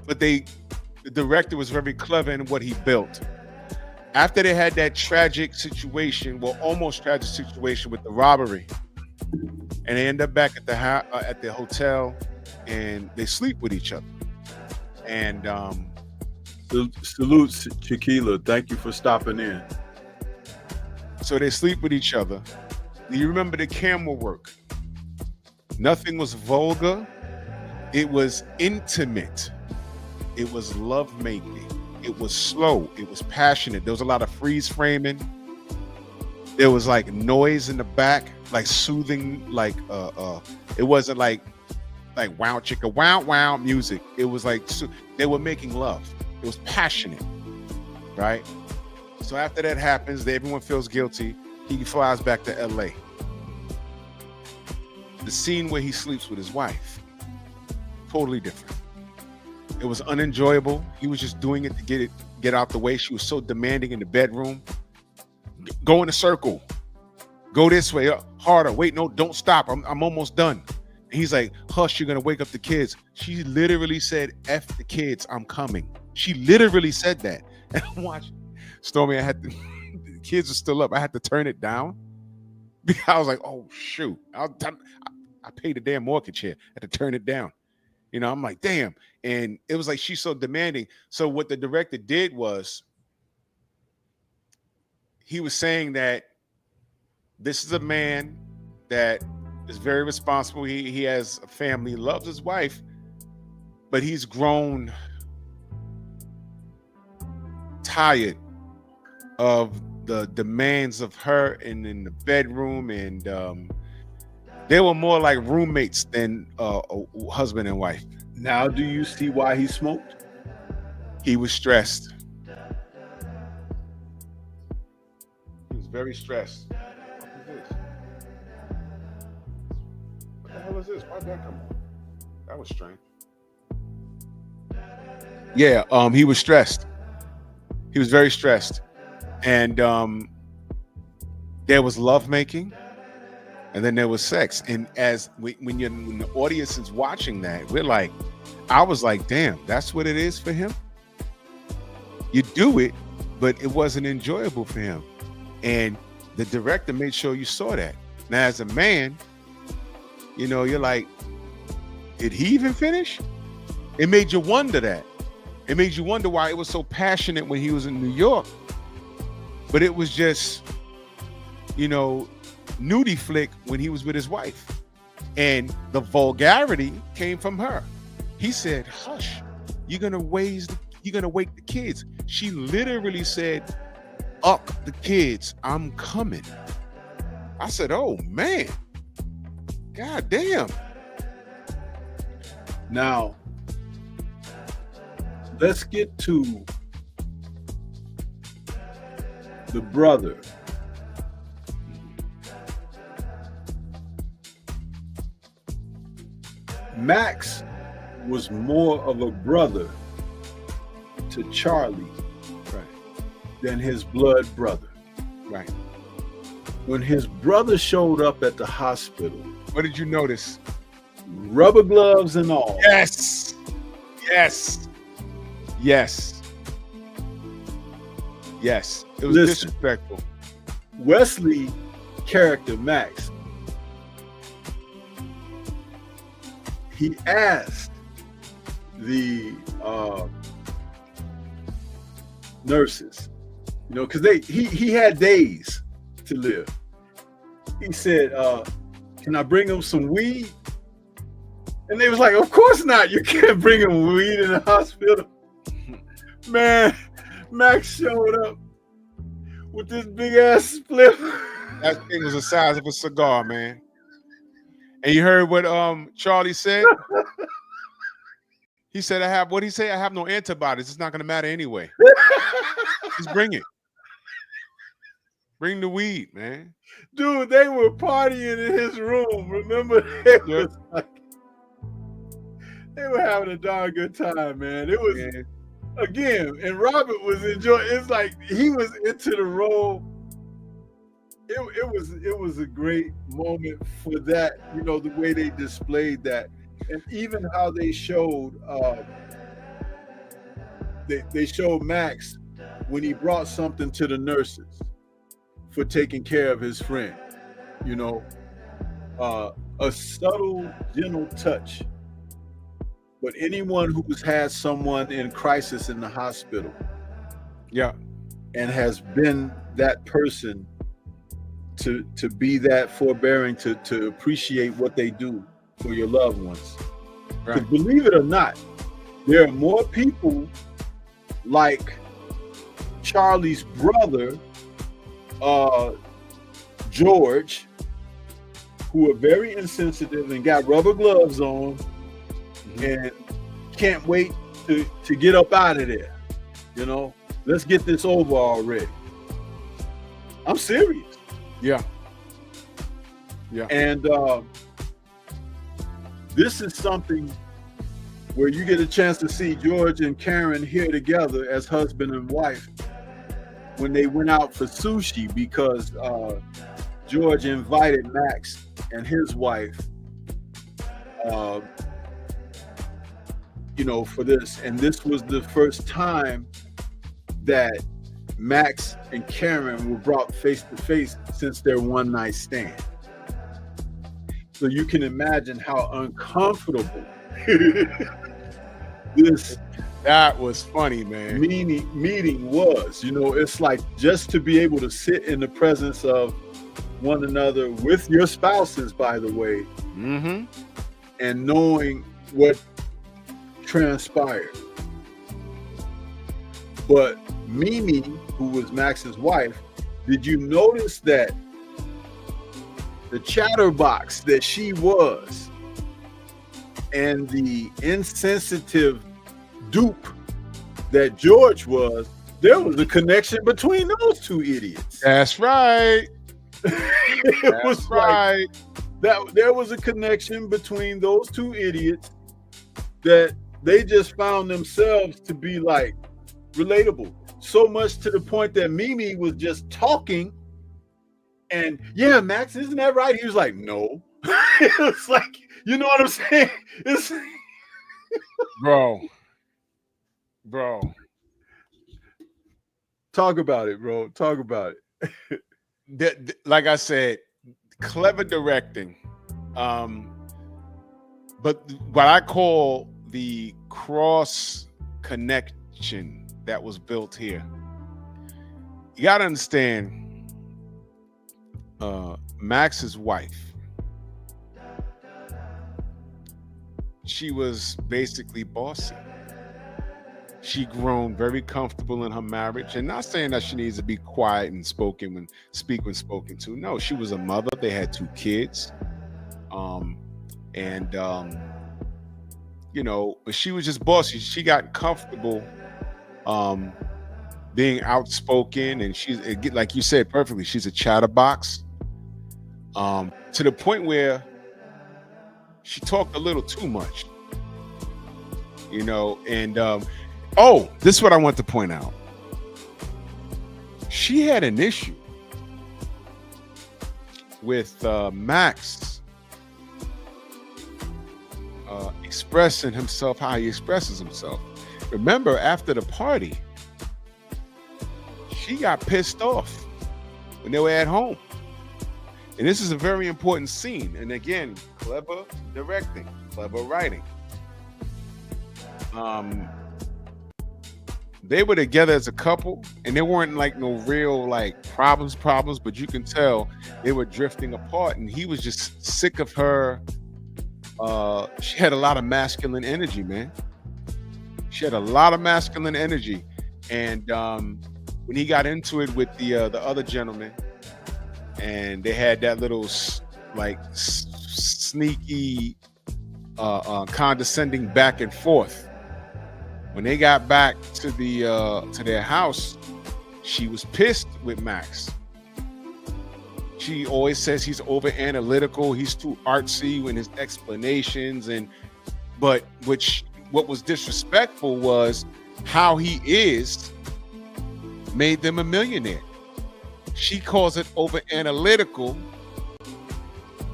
but the director was very clever in what he built. After they had that tragic situation, well, almost tragic situation with the robbery, and they end up back at the hotel, and they sleep with each other. And salute, Chiquila. Thank you for stopping in. so they sleep with each other. Do you remember the camera work? Nothing was vulgar. It was intimate. It was lovemaking. It was slow. It was passionate. There was a lot of freeze framing. There was like noise in the back, like soothing, like it wasn't like wow chicka wow wow music. It was like they were making love. It was passionate, right? So after that happens, everyone feels guilty. He flies back to LA. The scene where he sleeps with his wife, totally different. It was unenjoyable. He was just doing it to get out the way. She was so demanding in the bedroom. Go in a circle. Go this way, harder. Wait, no, don't stop. I'm almost done. And he's like, hush, you're gonna wake up the kids. She literally said, F the kids, I'm coming. She literally said that. And I'm watching Stormy, the kids are still up. I had to turn it down because I was like, oh shoot. I paid the damn mortgage here. I had to turn it down. You know, I'm like, damn. And it was like, she's so demanding. So what the director did was, he was saying that this is a man that is very responsible. He has a family, loves his wife, but he's grown tired of the demands of her and in the bedroom. And they were more like roommates than a husband and wife. Now, do you see why he smoked? He was stressed. He was very stressed. What is this? What the hell is this? Why'd that come on? That was strange. Yeah, he was stressed. He was very stressed. And there was lovemaking. And then there was sex. And when the audience is watching that, I was like, damn, that's what it is for him. You do it, but it wasn't enjoyable for him. And the director made sure you saw that. Now, as a man, you know, you're like, did he even finish? It made you wonder that. It made you wonder why it was so passionate when he was in New York. But it was just, you know, nudie flick when he was with his wife, and the vulgarity came from her. He said, hush, you're gonna wake the kids. She literally said, up the kids, I'm coming. I said, oh man, god damn. Now let's get to the brother. Max was more of a brother to Charlie, right, than his blood brother. Right. When his brother showed up at the hospital, What did you notice? rubber gloves and all, Yes. Yes. Yes. Yes. It was Listen. disrespectful. Wesley character Max, he asked the nurses, you know, because he had days to live. He said, can I bring him some weed? And they was like, of course not. You can't bring him weed in the hospital. Man, Max showed up with this big ass split. That thing was the size of a cigar, man. And you heard what Charlie said? He said, I have no antibodies. It's not gonna matter anyway. Just bring it. Bring the weed, man. Dude, they were partying in his room. Remember? They were having a darn good time, man. It was, again, and Robert was enjoying. It's like he was into the role. It was a great moment for that, you know, the way they displayed that, and even how they showed they showed Max when he brought something to the nurses for taking care of his friend. You know, a subtle, gentle touch. But anyone who's had someone in crisis in the hospital, Yeah. and has been that person to be that forbearing, to appreciate what they do for your loved ones. Because Right. believe it or not, there are more people like Charlie's brother, George, who are very insensitive and got rubber gloves on and can't wait to get up out of there. You know, let's get this over already. I'm serious. Yeah. Yeah. And this is something where you get a chance to see George and Karen here together as husband and wife when they went out for sushi, because George invited Max and his wife, you know, for this. And this was the first time that Max and Karen were brought face to face since their one night stand. So you can imagine how uncomfortable this That was funny, man. meeting was. You know, it's like just to be able to sit in the presence of one another with your spouses, by the way, Mm-hmm. and knowing what transpired. But Mimi, who was Max's wife, did you notice that the chatterbox that she was and the insensitive dupe that George was, there was a connection between those two idiots. That's right. It That's was right. like that there was a connection between those two idiots that they just found themselves to be like relatable. So much to the point that Mimi was just talking and, yeah, Max, isn't that right? He was like, no. It was like, you know what I'm saying? It's Bro. talk about it, bro. Talk about it. Like I said, clever directing. But what I call the cross connection that was built here. You got to understand, Max's wife, she was basically bossy. She grown very comfortable in her marriage, and not saying that she needs to be quiet and speak when spoken to. No, she was a mother. They had 2 kids, you know, but she was just bossy. She got comfortable being outspoken, and she's, like you said perfectly, she's a chatterbox, to the point where she talked a little too much, you know. And oh, this is what I want to point out. She had an issue with Max expressing himself how he expresses himself. Remember, after the party, she got pissed off when they were at home. And this is a very important scene. And again, clever directing, clever writing. They were together as a couple, and there weren't like no real like problems, but you can tell they were drifting apart, and he was just sick of her. She had a lot of masculine energy, man. She had a lot of masculine energy. And when he got into it with the other gentleman, and they had that little like sneaky condescending back and forth, when they got back to their house, she was pissed with Max. She always says he's over analytical, he's too artsy in his explanations, but what was disrespectful was how he is made them a millionaire. She calls it over analytical,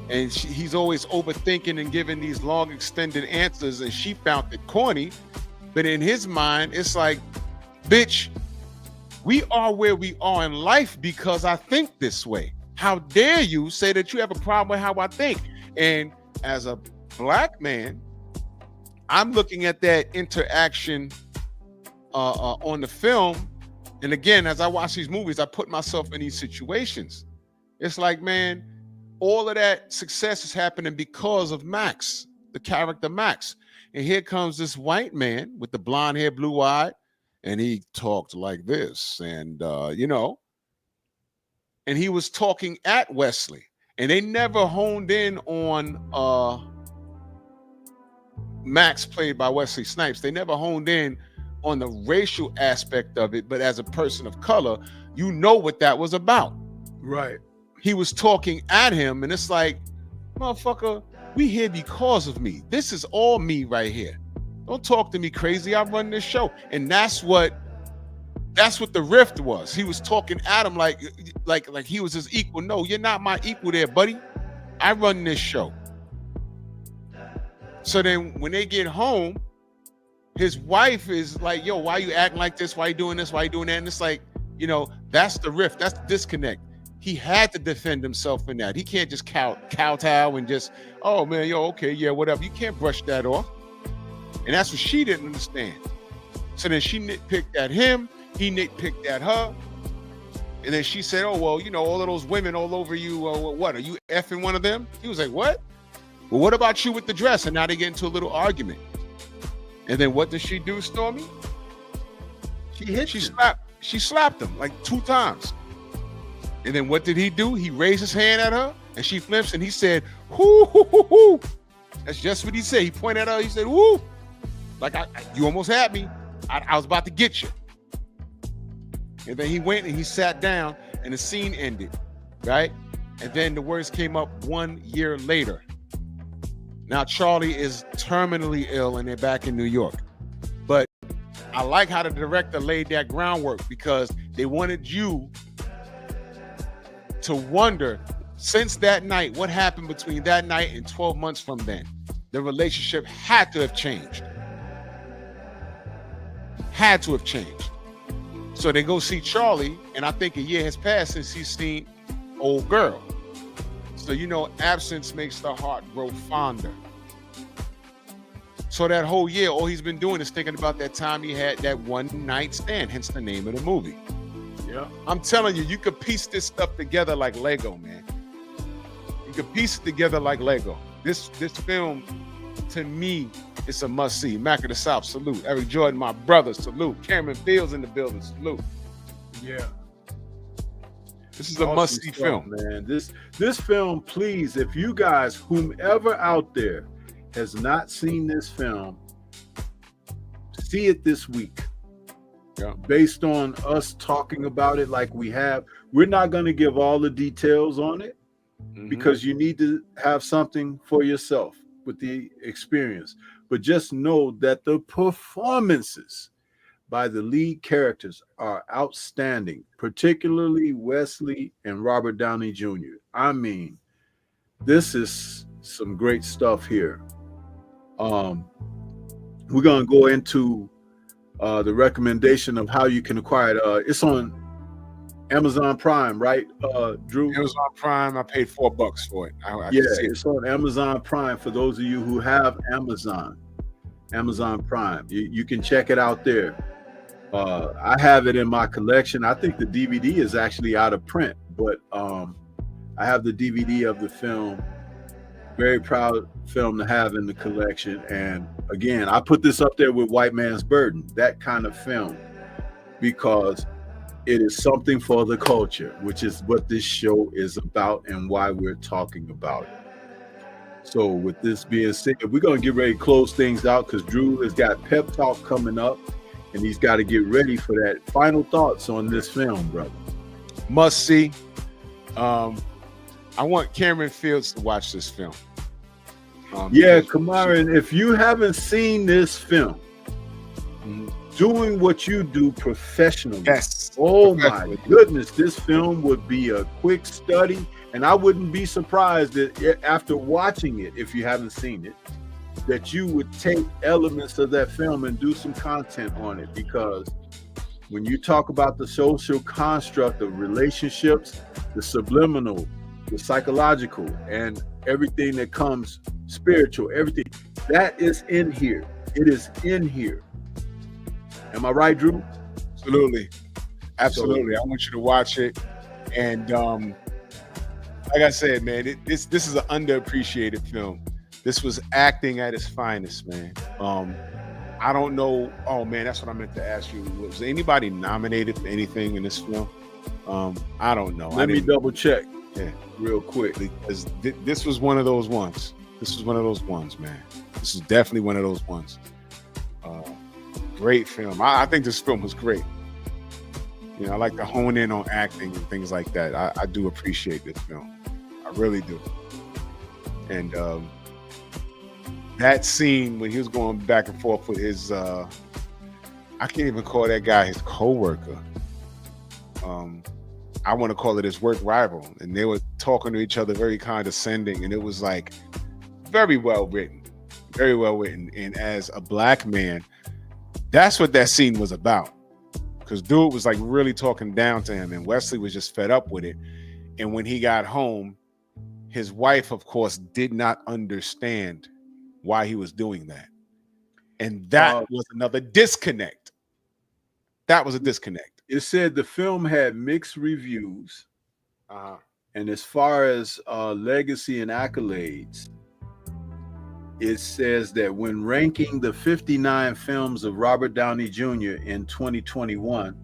and he's always overthinking and giving these long extended answers, and she found it corny. But in his mind, it's like, Bitch, we are where we are in life because I think this way. How dare you say that you have a problem with how I think? And as a black man, I'm looking at that interaction on the film. And again, as I watch these movies, I put myself in these situations. It's like, man, all of that success is happening because of Max, the character Max. And here comes this white man with the blonde hair, blue eyed, and he talked like this. And, you know, and he was talking at Wesley. And they never honed in on Max, played by Wesley Snipes. They never honed in on the racial aspect of it. But as a person of color, you know what that was about. Right. He was talking at him, and it's like, motherfucker, we here because of me. This is all me right here. Don't talk to me crazy. I run this show. And that's what the rift was. He was talking at him like he was his equal. No, you're not my equal there, buddy. I run this show. So then when they get home, his wife is like, yo, why you acting like this? Why you doing this? Why you doing that? And it's like, you know, that's the rift. That's the disconnect. He had to defend himself in that. He can't just kowtow and just, oh man, yo, okay, yeah, whatever. You can't brush that off. And that's what she didn't understand. So then she nitpicked at him. He nitpicked at her. And then she said, oh, well, you know, all of those women all over you, what, are you effing one of them? He was like, what? Well, what about you with the dress? And now they get into a little argument. And then what does she do, Stormy? She slapped him like 2 times. And then what did he do? He raised his hand at her and she flips and he said, whoo, hoo, hoo, hoo. That's just what he said. He pointed at her, he said, whoo. Like, you almost had me. I was about to get you. And then he went and he sat down and the scene ended, right? And then the words came up 1 year later. Now Charlie is terminally ill and they're back in New York. But I like how the director laid that groundwork because they wanted you to wonder, since that night, what happened between that night and 12 months from then? The relationship had to have changed. Had to have changed. So they go see Charlie, and I think a year has passed since he's seen old girl. So, you know, absence makes the heart grow fonder. So that whole year, all he's been doing is thinking about that time he had that one night stand, hence the name of the movie. Yeah, I'm telling you, you could piece this stuff together like Lego, man. You could piece it together like Lego. This film, to me, it's a must-see. Mac of the South, salute. Eric Jordan, my brother, salute. Cameron Fields in the building, salute. Yeah. This is a must-see film, man. This film, please, if you guys, whomever out there has not seen this film, see it this week. Yeah. Based on us talking about it like we have, we're not going to give all the details on it because you need to have something for yourself with the experience. But just know that the performances by the lead characters are outstanding, particularly Wesley and Robert Downey Jr. I mean, this is some great stuff here. We're going to go into the recommendation of how you can acquire it. It's on Amazon Prime, right, Drew? Amazon Prime. I paid $4 for it. It's on Amazon Prime for those of you who have Amazon Prime. You can check it out there. I have it in my collection. I think the DVD is actually out of print, but I have the DVD of the film. Very proud film to have in the collection. And again, I put this up there with White Man's Burden, that kind of film, because it is something for the culture, which is what this show is about and why we're talking about it. So with this being said, we're going to get ready to close things out because Drew has got pep talk coming up and he's got to get ready for that. Final thoughts on this film, brother. Must see. I want Cameron Fields to watch this film. Kamaran, if you haven't seen this film, doing what you do professionally, my goodness, this film would be a quick study. And I wouldn't be surprised that after watching it, if you haven't seen it, that you would take elements of that film and do some content on it, because when you talk about the social construct of relationships, the subliminal, the psychological, and everything that comes spiritual, everything that is in here. It is in here. Am I right, Drew? Absolutely. Absolutely. I want you to watch it. And like I said, man, this is an underappreciated film. This was acting at its finest, man. I don't know. Oh man, that's what I meant to ask you. Was anybody nominated for anything in this film? I don't know. Let me double check. Yeah, real quick. Because this was one of those ones. This was one of those ones, man. This is definitely one of those ones. Great film. I think this film was great. You know, I like to hone in on acting and things like that. I do appreciate this film. I really do. And that scene when he was going back and forth with his, I can't even call that guy his co-worker. I want to call it his work rival. And they were talking to each other very condescending. And it was like very well written. Very well written. And as a black man, that's what that scene was about. Because dude was like really talking down to him. And Wesley was just fed up with it. And when he got home, his wife, of course, did not understand why he was doing that. And that was another disconnect. That was a disconnect. It said the film had mixed reviews. And as far as legacy and accolades, it says that when ranking the 59 films of Robert Downey Jr. in 2021,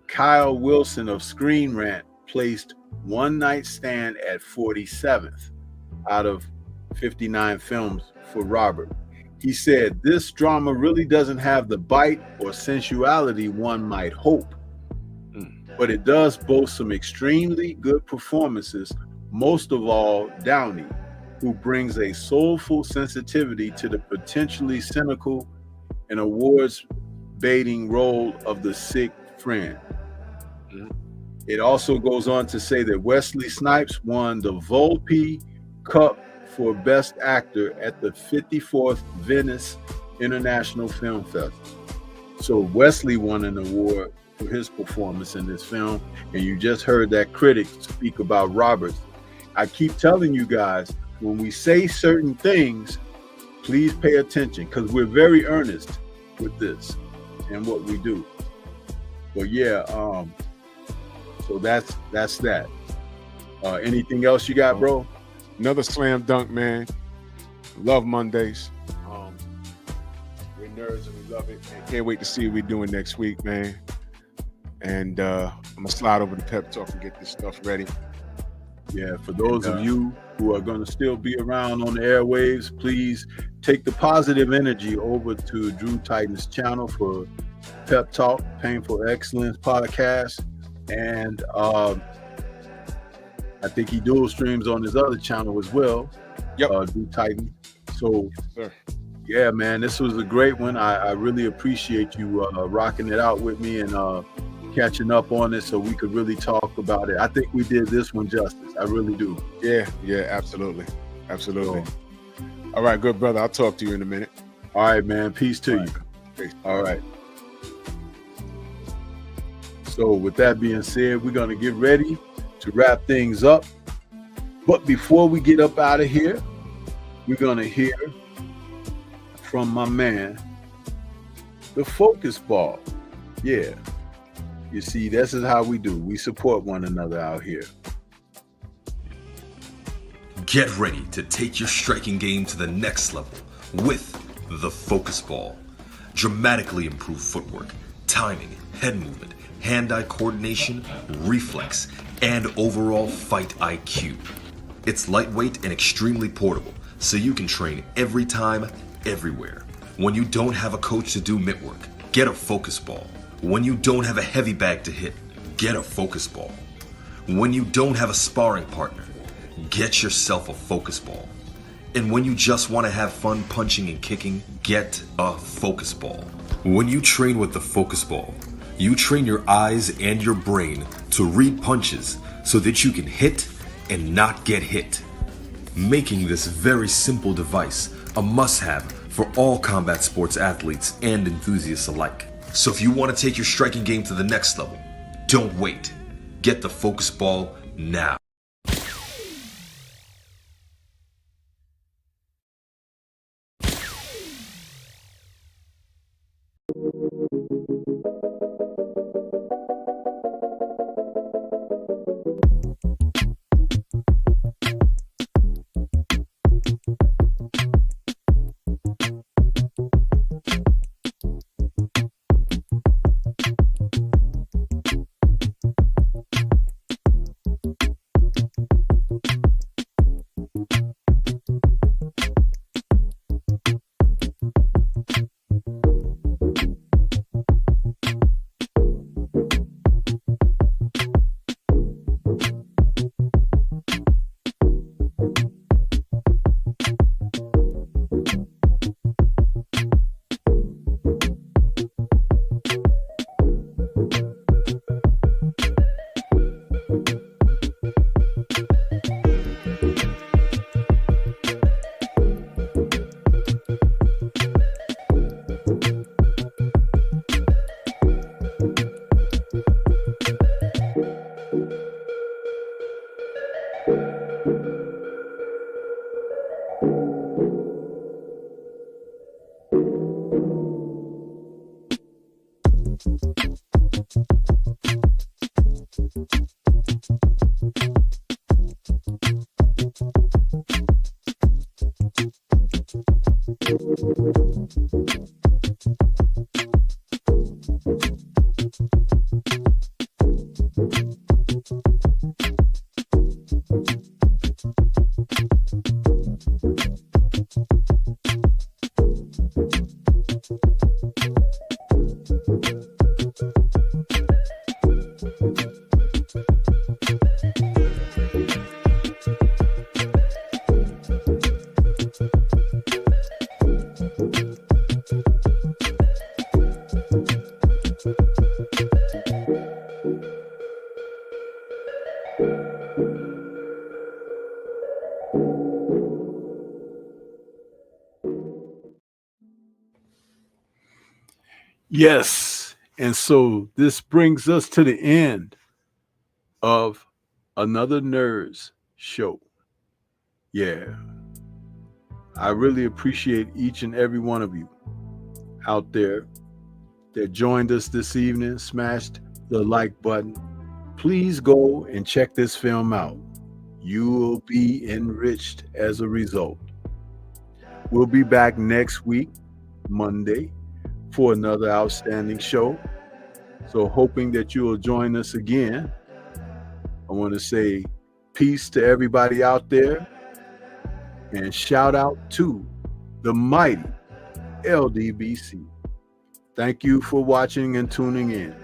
Kyle Wilson of Screen Rant placed One Night Stand at 47th out of 59 films for Robert. He said, this drama really doesn't have the bite or sensuality one might hope, but it does boast some extremely good performances, most of all Downey, who brings a soulful sensitivity to the potentially cynical and awards-baiting role of the sick friend. It also goes on to say that Wesley Snipes won the Volpe Cup for Best Actor at the 54th Venice International Film Festival. So Wesley won an award for his performance in this film, and you just heard that critic speak about Roberts. I keep telling you guys, when we say certain things, please pay attention, because we're very earnest with this and what we do. But yeah, so that's that. Anything else you got, bro? Another slam dunk, man. Love Mondays. We're nerds and we love it. Man. Can't wait to see what we're doing next week, man. And I'm gonna slide over to Pep Talk and get this stuff ready. Yeah, for those of you who are going to still be around on the airwaves, please take the positive energy over to Drew Titan's channel for Pep Talk, Painful Excellence podcast. And I think he dual streams on his other channel as well. Yep. Drew Titan. So, yes, yeah, man, this was a great one. I really appreciate you rocking it out with me and catching up on it so we could really talk about it. I think we did this one justice. I really do. Yeah, absolutely. Absolutely. So, all right, good brother. I'll talk to you in a minute. All right, man. Peace to you. Peace. All right. So with that being said, we're going to get ready to wrap things up. But before we get up out of here, we're going to hear from my man, the Focus Ball. Yeah. You see, this is how we do. We support one another out here. Get ready to take your striking game to the next level with the Focus Ball. Dramatically improved footwork, timing, head movement, hand-eye coordination, reflex, and overall fight IQ. It's lightweight and extremely portable, so you can train every time, everywhere. When you don't have a coach to do mitt work, get a Focus Ball. When you don't have a heavy bag to hit, get a Focus Ball. When you don't have a sparring partner, get yourself a Focus Ball. And when you just want to have fun punching and kicking, get a Focus Ball. When you train with the Focus Ball, you train your eyes and your brain to read punches so that you can hit and not get hit, making this very simple device a must-have for all combat sports athletes and enthusiasts alike. So if you want to take your striking game to the next level, don't wait. Get the focus ball now. Yes. And so this brings us to the end of another Nerds show. Yeah. I really appreciate each and every one of you out there that joined us this evening, smashed the like button. Please go and check this film out. You will be enriched as a result. We'll be back next week, Monday, for another outstanding show. So hoping that you will join us again. I want to say peace to everybody out there and shout out to the mighty LDBC. Thank you for watching and tuning in.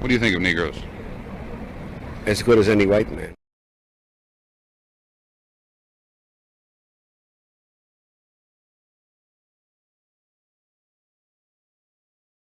do you think of Negroes? As good as any white man.